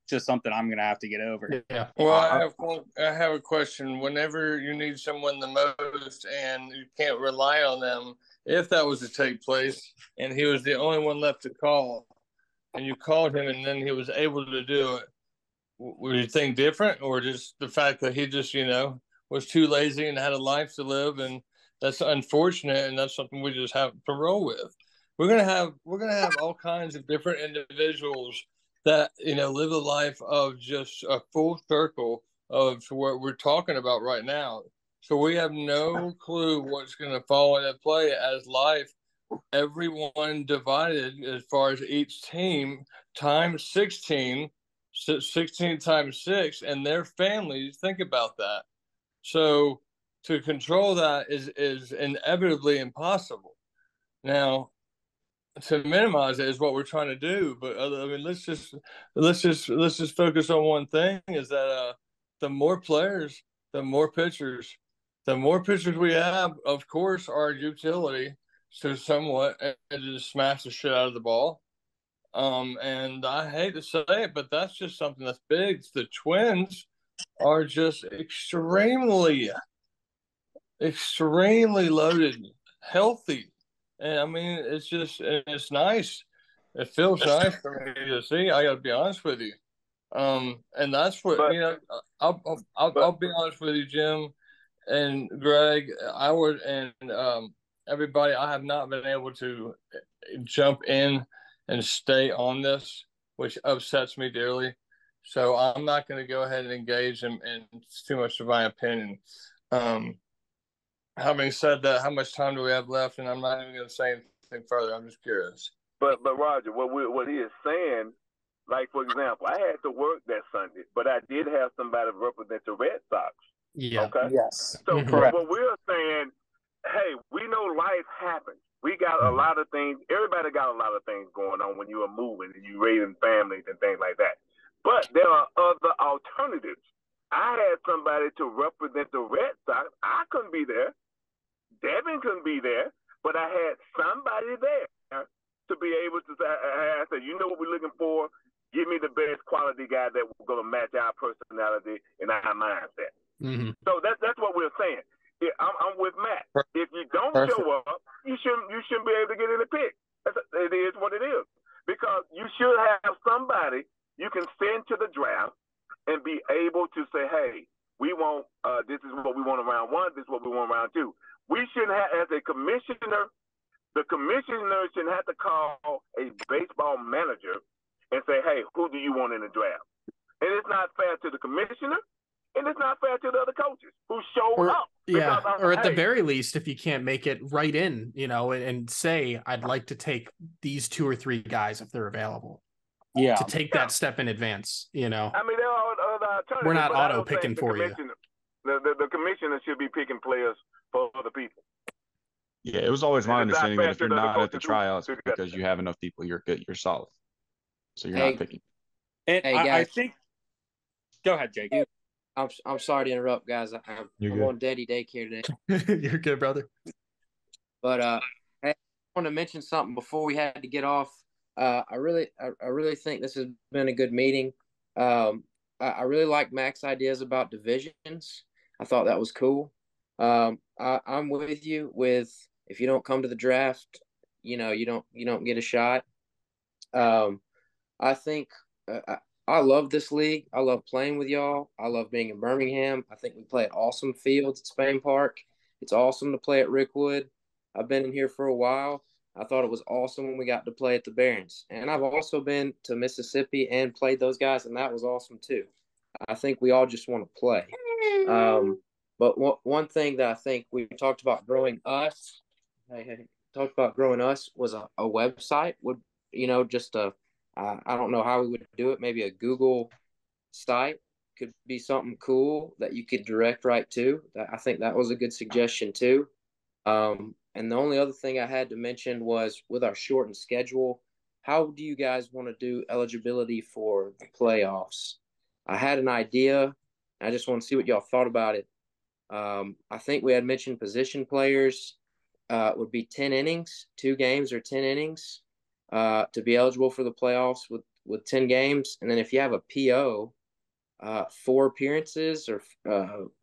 just something I'm going to have to get over. Yeah. Well, I have a question. Whenever you need someone the most and you can't rely on them, if that was to take place and he was the only one left to call and you called him and then he was able to do it, would you think different, or just the fact that he just, was too lazy and had a life to live? And that's unfortunate. And that's something we just have to roll with. We're gonna have all kinds of different individuals that live a life of just a full circle of what we're talking about right now. So we have no clue what's going to fall into play as life. Everyone divided as far as each team times 16 times 6, and their families. Think about that. So to control that is inevitably impossible. Now, to minimize it is what we're trying to do, but I mean, let's just focus on one thing: is that the more players, the more pitchers, we have, of course, our utility to somewhat and just smash the shit out of the ball. And I hate to say it, but that's just something that's big. The Twins are just extremely loaded, healthy. And I mean, it's nice. It feels nice for me to see. I got to be honest with you. And that's what, I'll be honest with you, Jim and Greg. Everybody, I have not been able to jump in and stay on this, which upsets me dearly. So I'm not going to go ahead and engage in too much of my opinion. Having said that, how much time do we have left? And I'm not even going to say anything further. I'm just curious. But Roger, what he is saying, like, for example, I had to work that Sunday, but I did have somebody represent the Red Sox. Yeah. Okay. Yes. So Mhm. what we're saying, hey, we know life happens. We got a lot of things. Everybody got a lot of things going on when you are moving and you raising families and things like that. But there are other alternatives. I had somebody to represent the Red Sox. I couldn't be there. Devin couldn't be there, but I had somebody there to be able to say, I said, you know what we're looking for? Give me the best quality guy that we're going to match our personality and our mindset. Mm-hmm. So that's what we're saying. Yeah, I'm with Matt. If you don't show up, you shouldn't be able to get any pick. It is what it is. Because you should have somebody you can send to the draft and be able to say, hey, we want this is what we want in round one, this is what we want in round two. We shouldn't have, as a commissioner, the commissioner shouldn't have to call a baseball manager and say, hey, who do you want in the draft? And it's not fair to the commissioner, and it's not fair to the other coaches who showed up. Yeah, Because, or at the very least, if you can't make it, right in, and say, I'd like to take these 2 or 3 guys if they're available. Yeah. To take that step in advance, I mean, there are other alternatives. We're not auto picking for you. The commissioner should be picking players for other people. Yeah, it was always my understanding that if you're not at the tryouts to because you have enough people, you're good, you're solid. So you're Hey. not picking. And Hey, I guys. think. Go ahead, Jake. I'm sorry to interrupt, guys. I'm on daddy daycare today. You're good, brother. But hey, I want to mention something before we had to get off. I really think this has been a good meeting. I really like Mac's ideas about divisions. I thought that was cool. I'm with you with if you don't come to the draft, you don't get a shot. I think I love this league. I love playing with y'all. I love being in Birmingham. I think we play at awesome fields at Spain Park. It's awesome to play at Rickwood. I've been in here for a while. I thought it was awesome when we got to play at the Barons. And I've also been to Mississippi and played those guys, and that was awesome too. I think we all just want to play. But one thing that I think we talked about growing us, was a website. Would just I don't know how we would do it. Maybe a Google site could be something cool that you could direct right to. I think that was a good suggestion too. And the only other thing I had to mention was with our shortened schedule, how do you guys want to do eligibility for the playoffs? I had an idea. I just want to see what y'all thought about it. I think we had mentioned position players would be 10 innings, 2 games or 10 innings to be eligible for the playoffs with 10 games. And then if you have a PO, 4 appearances or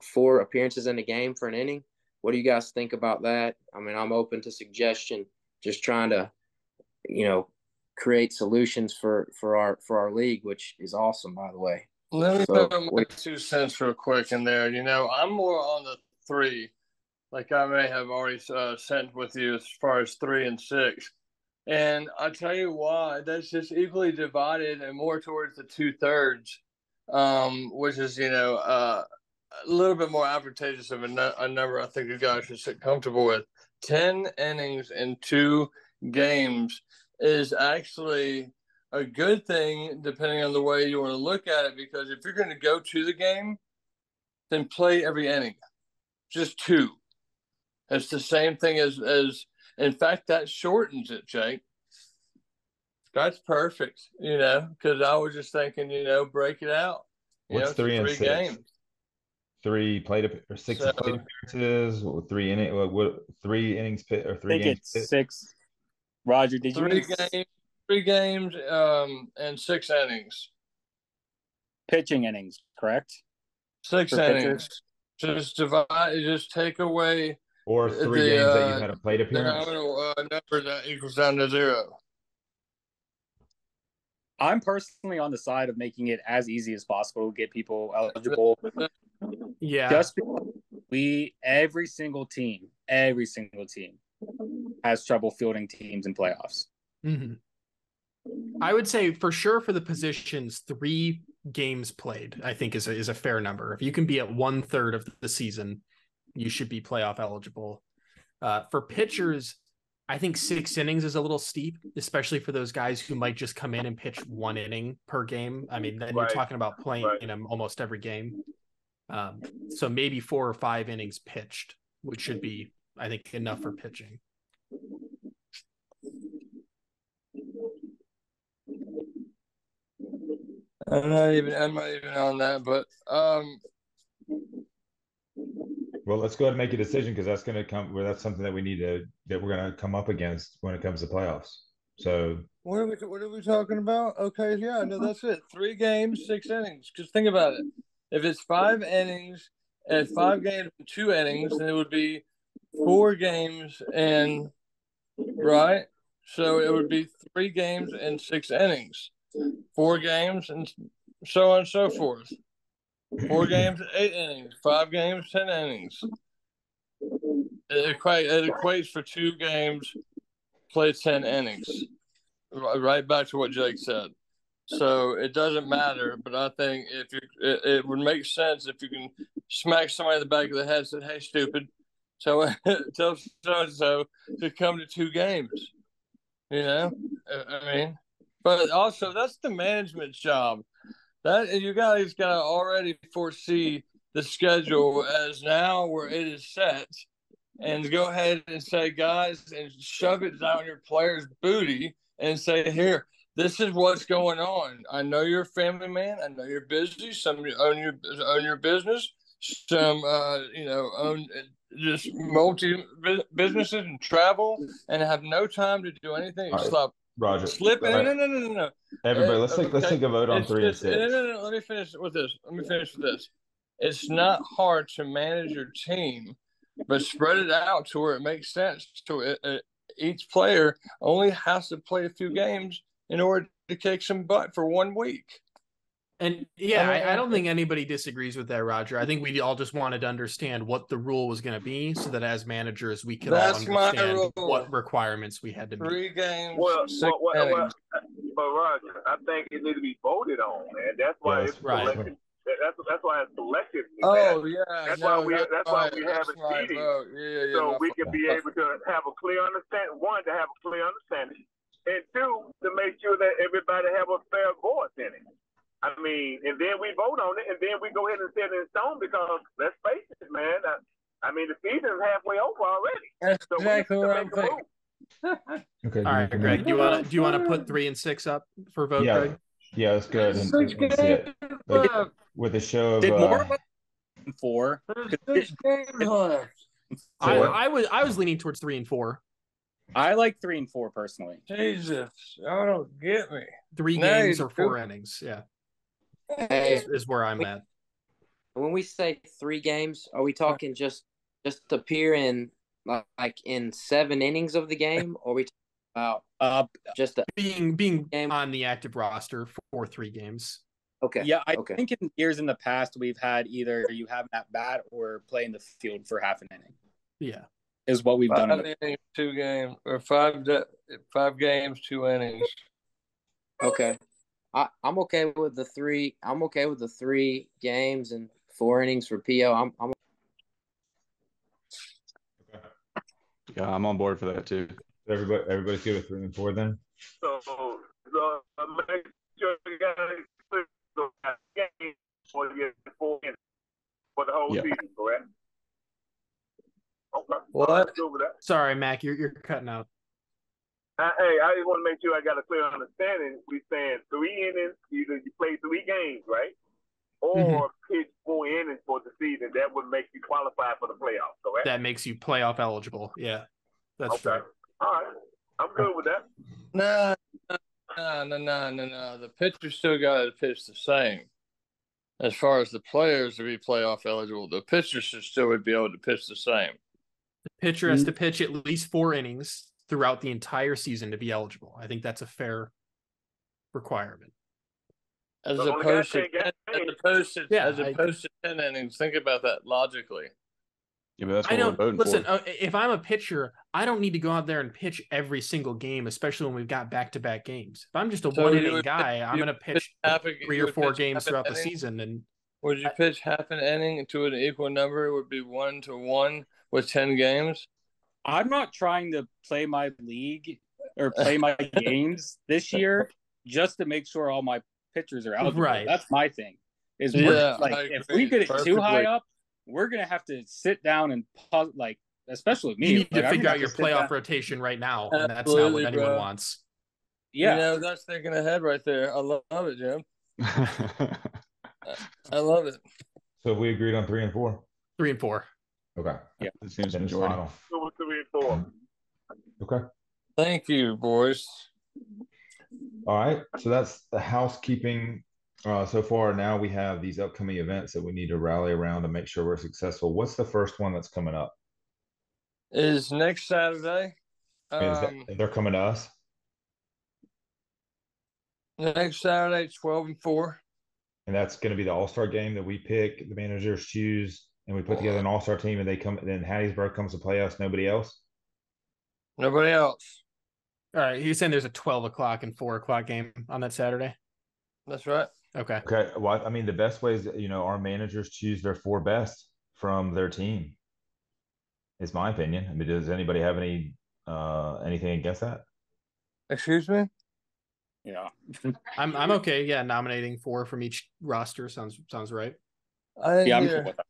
4 appearances in a game for an inning. What do you guys think about that? I mean, I'm open to suggestion, just trying to, create solutions for our league, which is awesome, by the way. Let me put my 2 cents real quick in there. I'm more on the 3, like I may have already sent with you as far as 3 and 6. And I'll tell you why. That's just equally divided and more towards the 2/3, which is, a little bit more advantageous of a number I think you guys should sit comfortable with. 10 innings in 2 games is actually a good thing depending on the way you want to look at it, because if you're going to go to the game, then play every inning. just 2. It's the same thing as in fact, that shortens it, Jake. That's perfect, because I was just thinking, break it out. What's 3 and 3 6? games. 3 plate or 6 plate appearances, 3 inning, what 3 innings pit or 3 I think games it's pit? 6. Roger, did you 3 games? 3 games, and 6 innings. Pitching innings, correct? 6 For innings. pitchers? Just take away Or 3 games that you've had a plate the appearance? nominal number that equals down to 0. I'm personally on the side of making it as easy as possible to get people eligible. Yeah. Just every single team has trouble fielding teams in playoffs. Mm-hmm. I would say for sure for the positions, 3 games played, I think is a fair number. If you can be at 1/3 of the season, you should be playoff eligible. For pitchers, I think 6 innings is a little steep, especially for those guys who might just come in and pitch 1 inning per game. I mean, then you're talking about playing them almost every game. So maybe 4 or 5 innings pitched, which should be, I think, enough for pitching. I'm not even on that, but Well, let's go ahead and make a decision because that's going to come where that's something that we're going to come up against when it comes to playoffs. So what are we talking about? Okay, yeah, no, that's it. 3 games, 6 innings. Because think about it. If it's 5 innings and 5 games and 2 innings, then it would be 4 games and right. So it would be 3 games and 6 innings, 4 games and so on and so forth. 4 games, 8 innings, 5 games, 10 innings. It equates for 2 games, play 10 innings. Right back to what Jake said. So it doesn't matter, but I think it would make sense if you can smack somebody in the back of the head and say, "Hey, stupid, so tell so to come to 2 games." I mean, but also that's the management's job. That you guys got to already foresee the schedule as now where it is set, and go ahead and say, guys, and shove it down your players' booty and say, here, this is what's going on. I know you're a family man. I know you're busy. Some of you own your business. Some own just multi businesses and travel and have no time to do anything except Roger. slip in. No. Everybody, let's take a vote on 3 and 6. No. Let me finish with this. It's not hard to manage your team, but spread it out to where it makes sense to it. Each player only has to play a few games in order to kick some butt for 1 week. And I don't think anybody disagrees with that, Roger. I think we all just wanted to understand what the rule was going to be so that as managers, we could all understand what requirements we had to meet. 3 games. Well, but Roger, I think it needs to be voted on, man. That's why it's selected. That's why it's selected. Oh yeah, that's why we have a meeting, so we can be able to have a clear understanding. 1, to have a clear understanding, and 2, to make sure that everybody have a fair voice in it. I mean, and then we vote on it, and then we go ahead and set it in stone because let's face it, man. I mean, the season is halfway over already. That's exactly what I'm thinking. Okay. All right, Greg. Do you want to put 3 and 6 up for vote, Greg? Yeah, let's go ahead and see it. With a show of did more 4. I was leaning towards 3 and 4. I like 3 and 4 personally. Jesus, y'all don't get me. 3 games or 4 innings, yeah. Is where I'm at. When we say 3 games, are we talking just appear in like in 7 innings of the game, or are we talking about just being on the active roster for 3 games? Okay. Yeah, I think in years in the past we've had either you have an at bat or play in the field for half an inning. Yeah, is what we've 5 done. Innings, 2 games, or 5 games, 2 innings. Okay. I'm okay with the 3. I'm okay with the 3 games and 4 innings for PO. Yeah, I'm on board for that too. Everybody's good with 3 and 4 then. So make sure you guys put the game for the whole season, correct? What? Good with that. Sorry, Mac, you're cutting out. Hey, I just want to make sure I got a clear understanding. We saying 3 innings, either you play 3 games, right? Or pitch 4 innings for the season. That would make you qualify for the playoffs, correct? That makes you playoff eligible. Yeah, that's right. All right. I'm good with that. No. The pitcher still got to pitch the same. As far as the players to be playoff eligible, the pitcher should still would be able to pitch the same. The pitcher has to pitch at least 4 innings throughout the entire season to be eligible. I think that's a fair requirement. As opposed to 10 innings, think about that logically. Yeah, but that's what I know. we're voting Listen, for. if I'm a pitcher, I don't need to go out there and pitch every single game, especially when we've got back-to-back games. If I'm just a one-inning guy, I'm going to pitch 3 or 4 games throughout the season. And would you pitch half an inning to an equal number? It would be 1-1 with 10 games. I'm not trying to play my league or play my games this year just to make sure all my pitchers are eligible. Right. That's my thing. If we get it too high up, we're gonna have to sit down and especially me. You need to figure out your playoff rotation right now, and that's not what anyone wants. Yeah, that's thinking ahead right there. I love it, Jim. I love it. So we agreed on 3 and 4. 3 and 4. Okay. Yeah. It seems majority. 2, 3, and 4. Okay. Thank you, boys. All right. So that's the housekeeping so far. Now we have these upcoming events that we need to rally around to make sure we're successful. What's the first one that's coming up? Is next Saturday. They're coming to us? Next Saturday, 12 and 4. And that's going to be the all-star game that we pick, the managers choose, and we put together an all-star team, and they come. And then Hattiesburg comes to play us. Nobody else. Nobody else. All right. You're saying there's a 12 o'clock and 4 o'clock game on that Saturday? That's right. Okay. Okay. Well, I mean, the best way is, our managers choose their 4 best from their team. It's my opinion. I mean, does anybody have anything against that? Excuse me? Yeah. I'm okay. Yeah, nominating 4 from each roster sounds right. I'm cool with that.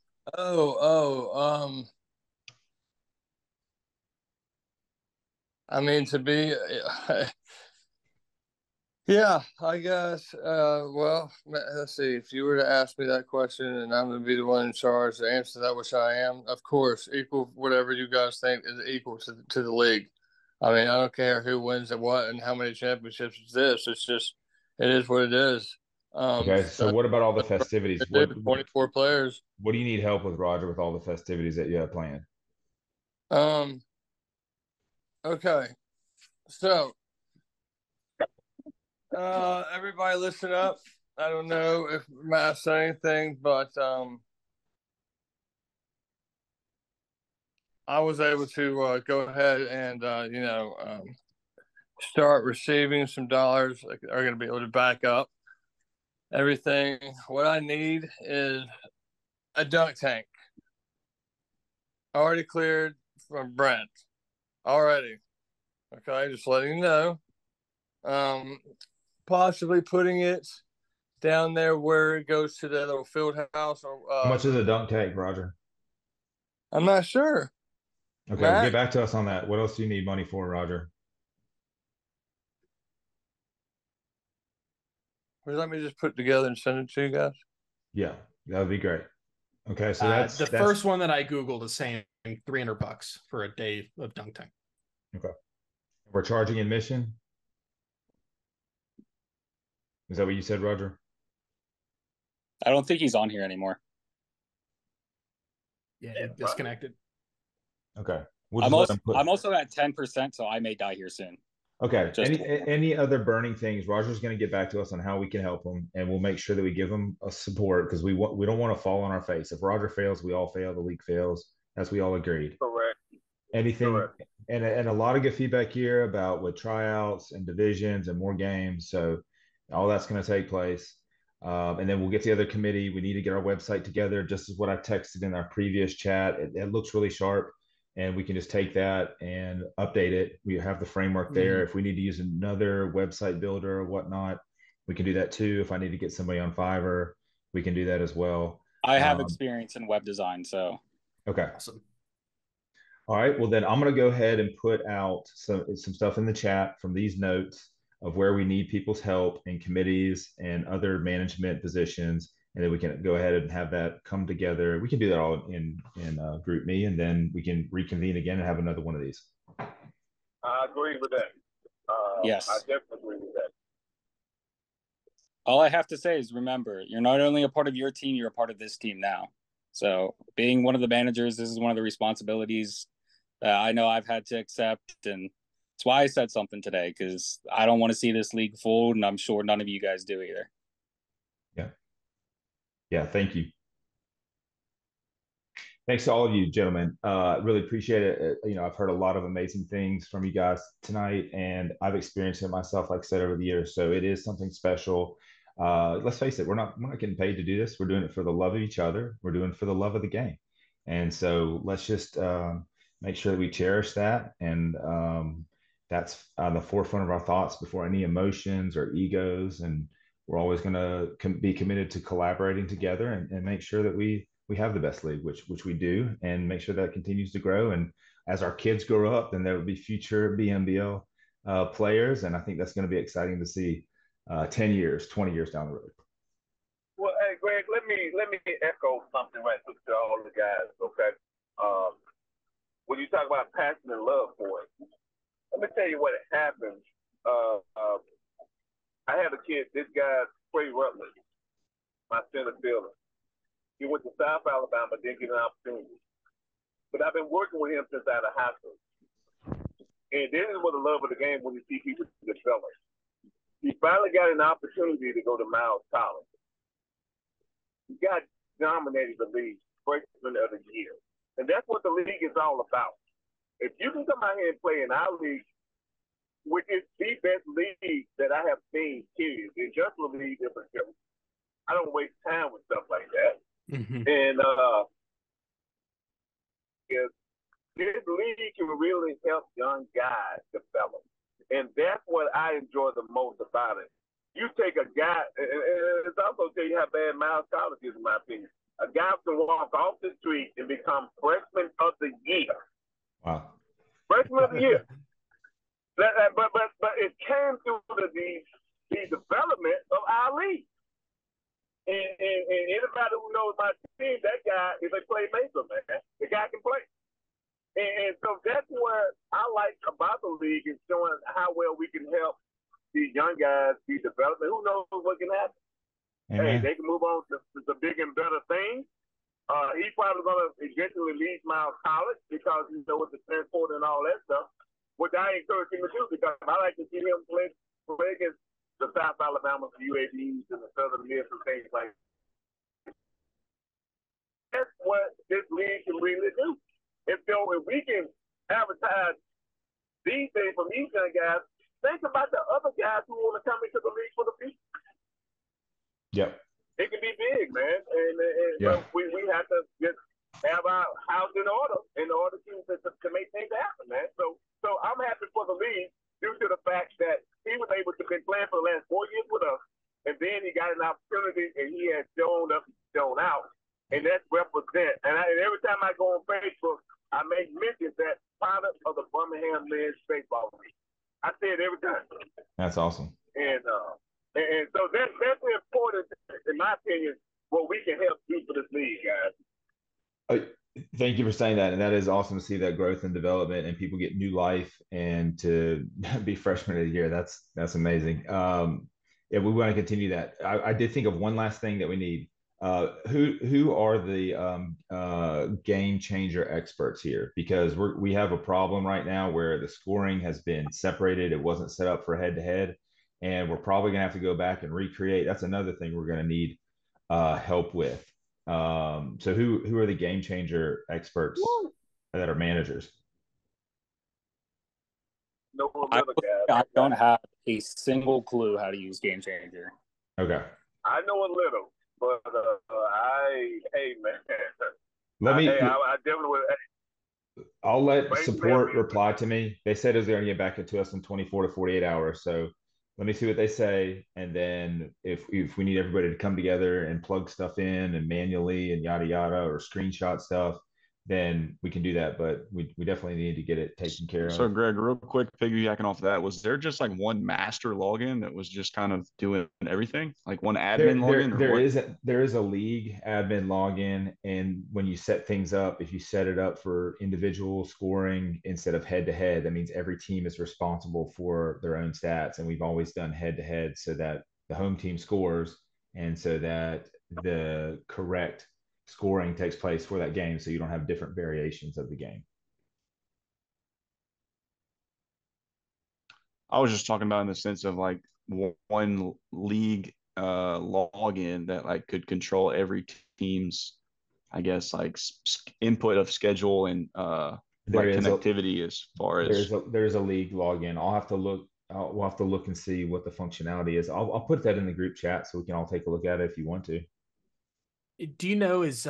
I mean, to be, yeah, I guess. Well, let's see. If you were to ask me that question and I'm going to be the one in charge to answer that, which I am, of course, equal whatever you guys think is equal to the league. I mean, I don't care who wins and what and how many championships it's this. It's just, it is what it is. Okay, so what about all the festivities? 24 players. What do you need help with, Roger, with all the festivities that you have planned? Okay. So, everybody listen up. I don't know if Matt said anything, but I was able to go ahead and, start receiving some dollars that are going to be able to back up everything. What I need is a dunk tank. Already cleared from Brent. Already. Okay, just letting you know. Possibly putting it down there where it goes to that little field house. Or, How much is a dunk tank, Roger? I'm not sure. Okay, Matt? get back to us on that. What else do you need money for, Roger? Let me just put it together and send it to you guys. Yeah, that would be great. Okay, so that's the first one that I Googled is saying $300 for a day of dunk tank. Okay. We're charging admission. Is that what you said, Roger? I don't think he's on here anymore. Yeah, disconnected. Okay. I'm also at 10%, so I may die here soon. Okay. Any other burning things? Roger's going to get back to us on how we can help him, and we'll make sure that we give him a support because we don't want to fall on our face. If Roger fails, we all fail. The league fails. As we all agreed. Correct. Anything Correct. And a lot of good feedback here about with tryouts and divisions and more games. So all that's going to take place. And then we'll get the other committee. We need to get our website together, just as what I texted in our previous chat. It looks really sharp, and we can just take that and update it. We have the framework there. If we need to use another website builder or whatnot, we can do that too. If I need to get somebody on Fiverr, we can do that as well. I have experience in web design, so. Okay. Awesome. All right. Well, then I'm going to go ahead and put out some stuff in the chat from these notes of where we need people's help in committees and other management positions, and then we can go ahead and have that come together. We can do that all in group me, and then we can reconvene again and have another one of these. I agree with that. Yes. I definitely agree with that. All I have to say is remember, you're not only a part of your team, you're a part of this team now. So being one of the managers, this is one of the responsibilities that I know I've had to accept. And that's why I said something today, because I don't want to see this league fold, and I'm sure none of you guys do either. Yeah. Yeah. Thank you. Thanks to all of you, gentlemen. Really appreciate it. I've heard a lot of amazing things from you guys tonight, and I've experienced it myself, like I said, over the years. So it is something special. Let's face it, we're not getting paid to do this. We're doing it for the love of each other. We're doing it for the love of the game. And so let's just make sure that we cherish that, and that's on the forefront of our thoughts before any emotions or egos. And we're always going to be committed to collaborating together and make sure that we have the best league, which we do, and make sure that continues to grow. And as our kids grow up, then there will be future BMBL players, and I think that's going to be exciting to see 10 years, 20 years down the road. Well, hey, Greg, let me echo something right quick to all the guys, okay? When you talk about passion and love for it, let me tell you what happened. I had a kid, this guy, Trey Rutledge, my center fielder. He went to South Alabama, didn't get an opportunity. But I've been working with him since out of high school. And this is what the love of the game when you see people develop. He finally got an opportunity to go to Miles College. He got dominated the league, freshman of the year. And that's what the league is all about. If you can come out here and play in our league, which is the best league that I have seen, period, the adjustable league in particular, I don't waste time with stuff like that. Mm-hmm. And this league can really help young guys develop. And that's what I enjoy the most about it. You take a guy, and it's also tell you how bad Miles College is, in my opinion. A guy can walk off the street and become freshman of the year. Wow. Freshman of the year. But it came through the development of our league. And anybody who knows my team, that guy is a playmaker, man. The guy can play. And so that's what I like about the league, is showing how well we can help these young guys be developed. And who knows what can happen. Amen. Hey, they can move on to bigger and better things. He's probably going to eventually leave Miles College because he knows the transport and all that stuff, which I encourage him to do, because I like to see him play against the South Alabama, the UABs, and the Southern Miss and things like that. That's what this league can really do. If we can advertise these things from these young guys, think about the other guys who want to come into the league for the future. Yep. It can be big, man. And Yeah. but we have to just have our house in order to make things happen, man. So I'm happy for the league due to the fact that he was able to be playing for the last 4 years with us, and then he got an opportunity, and he has shown up, shown out, and that's represent. And every time I go on Facebook, I make mention that product of the Birmingham Men's Baseball League. I say it every time. That's awesome. And so that's important, in my opinion, what we can help do for this league, guys. Thank you for saying that. And that is awesome to see that growth and development and people get new life and to be freshman of the year. That's amazing. Yeah, we want to continue that. I did think of one last thing that we need. Who are the game changer experts here? Because we have a problem right now where the scoring has been separated. It wasn't set up for head to head, and we're probably gonna have to go back and recreate. That's another thing we're gonna need help with. So who are the game changer experts that are managers? I don't have a single clue how to use Game Changer. Okay. I know a little, but hey man. I definitely would. I'll let support reply to me. They said they're going to get back to us in 24 to 48 hours. So let me see what they say. And then if we need everybody to come together and plug stuff in and manually and yada, yada, or screenshot stuff, then we can do that. But we definitely need to get it taken care So, of. Greg, real quick, piggybacking off of that, was there just like one master login that was just kind of doing everything, like one admin login, or what? There is a league admin login, and when you set things up, if you set it up for individual scoring instead of head to head, that means every team is responsible for their own stats, and we've always done head to head so that the home team scores and so that the correct scoring takes place for that game, so you don't have different variations of the game. I was just talking about in the sense of like one league login that like could control every team's, I guess, like input of schedule and like connectivity as far as there's a league login. I'll have to look. We'll have to look and see what the functionality is. I'll put that in the group chat so we can all take a look at it if you want to. Do you know, is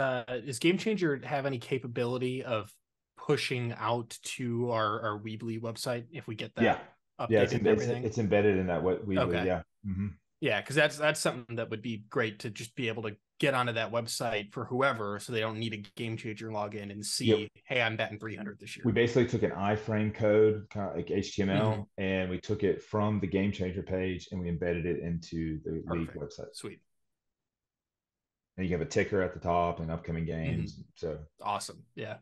Game Changer have any capability of pushing out to our Weebly website if we get that updated and everything? It's embedded in that Weebly. Okay. Yeah. Mm-hmm. Yeah, because that's something that would be great to just be able to get onto that website for whoever, so they don't need a Game Changer login and see, hey, I'm batting 300 this year. We basically took an iframe code, kind of like HTML, and we took it from the Game Changer page and we embedded it into the league website. Sweet. And you have a ticker at the top and upcoming games. So awesome. Yeah.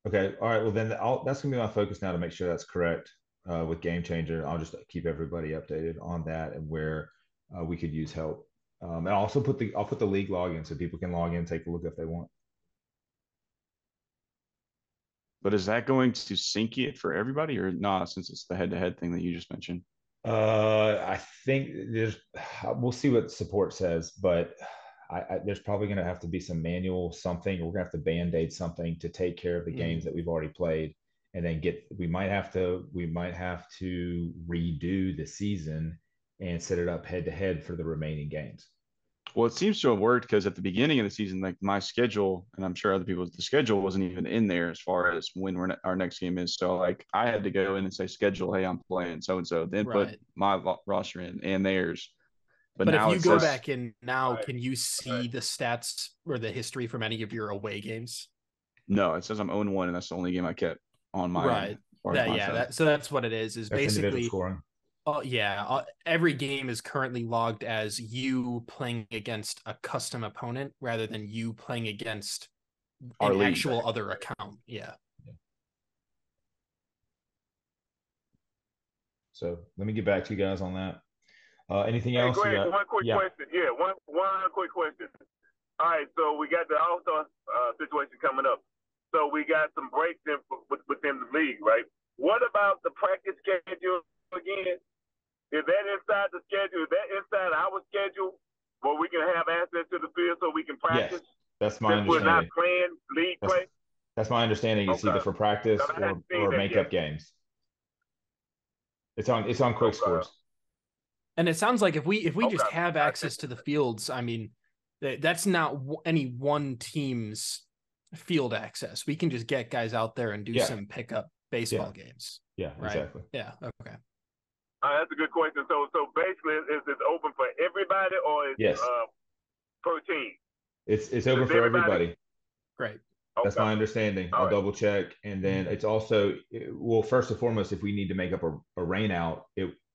Okay. All right. Well, then that's gonna be my focus now to make sure that's correct with Game Changer. I'll just keep everybody updated on that and where we could use help. And I'll also put the league login so people can log in, take a look if they want. But is that going to sync it for everybody or not? Since it's the head-to-head thing that you just mentioned. I think we'll see what support says, but there's probably going to have to be some manual something. We're going to have to band-aid something to take care of the games that we've already played, and then we might have to redo the season and set it up head-to-head for the remaining games. Well, it seems to have worked because at the beginning of the season, like my schedule, and I'm sure other people's, the schedule wasn't even in there as far as when our next game is. So like I had to go in and say schedule, hey, I'm playing so and so, then put my roster in and theirs. But now if you go back in now, can you see the stats or the history from any of your away games? No, it says I'm 0-1, and that's the only game I kept on my so that's what it is. That's basically scoring. Every game is currently logged as you playing against a custom opponent rather than you playing against an actual other account. Yeah. So let me get back to you guys on that. Anything else? Greg, one quick question. Yeah, one quick question. All right, so we got the All-Star situation coming up. So we got some breaks within the league, right? What about the practice schedule again? Is that inside the schedule? Is that inside our schedule where we can have access to the field so we can practice? Yes, that's my understanding. We're not playing league play? That's my understanding. It's either for practice or makeup games. It's on quick scores. And it sounds like if we just have access to the fields, I mean, that's not any one team's field access. We can just get guys out there and do some pickup baseball games. Yeah, right? Exactly. Yeah. Okay. That's a good question. So basically, is it open for everybody or is per team? It's open for everybody. Great. That's my understanding. I'll double check, and then it's also first and foremost, if we need to make up a rain out,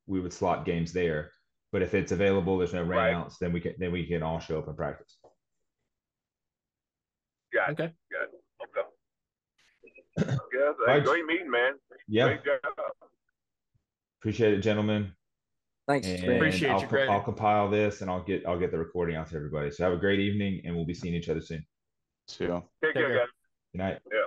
we would slot games there. But if it's available, there's no rain outs, then we can all show up and practice. Got it. Okay. Great meeting, man. Yeah. Great job. Appreciate it, gentlemen. Thanks. Appreciate you, Greg. I'll compile this and I'll get the recording out to everybody. So have a great evening, and we'll be seeing each other soon. See y'all. Take care, guys. Good night. Yeah.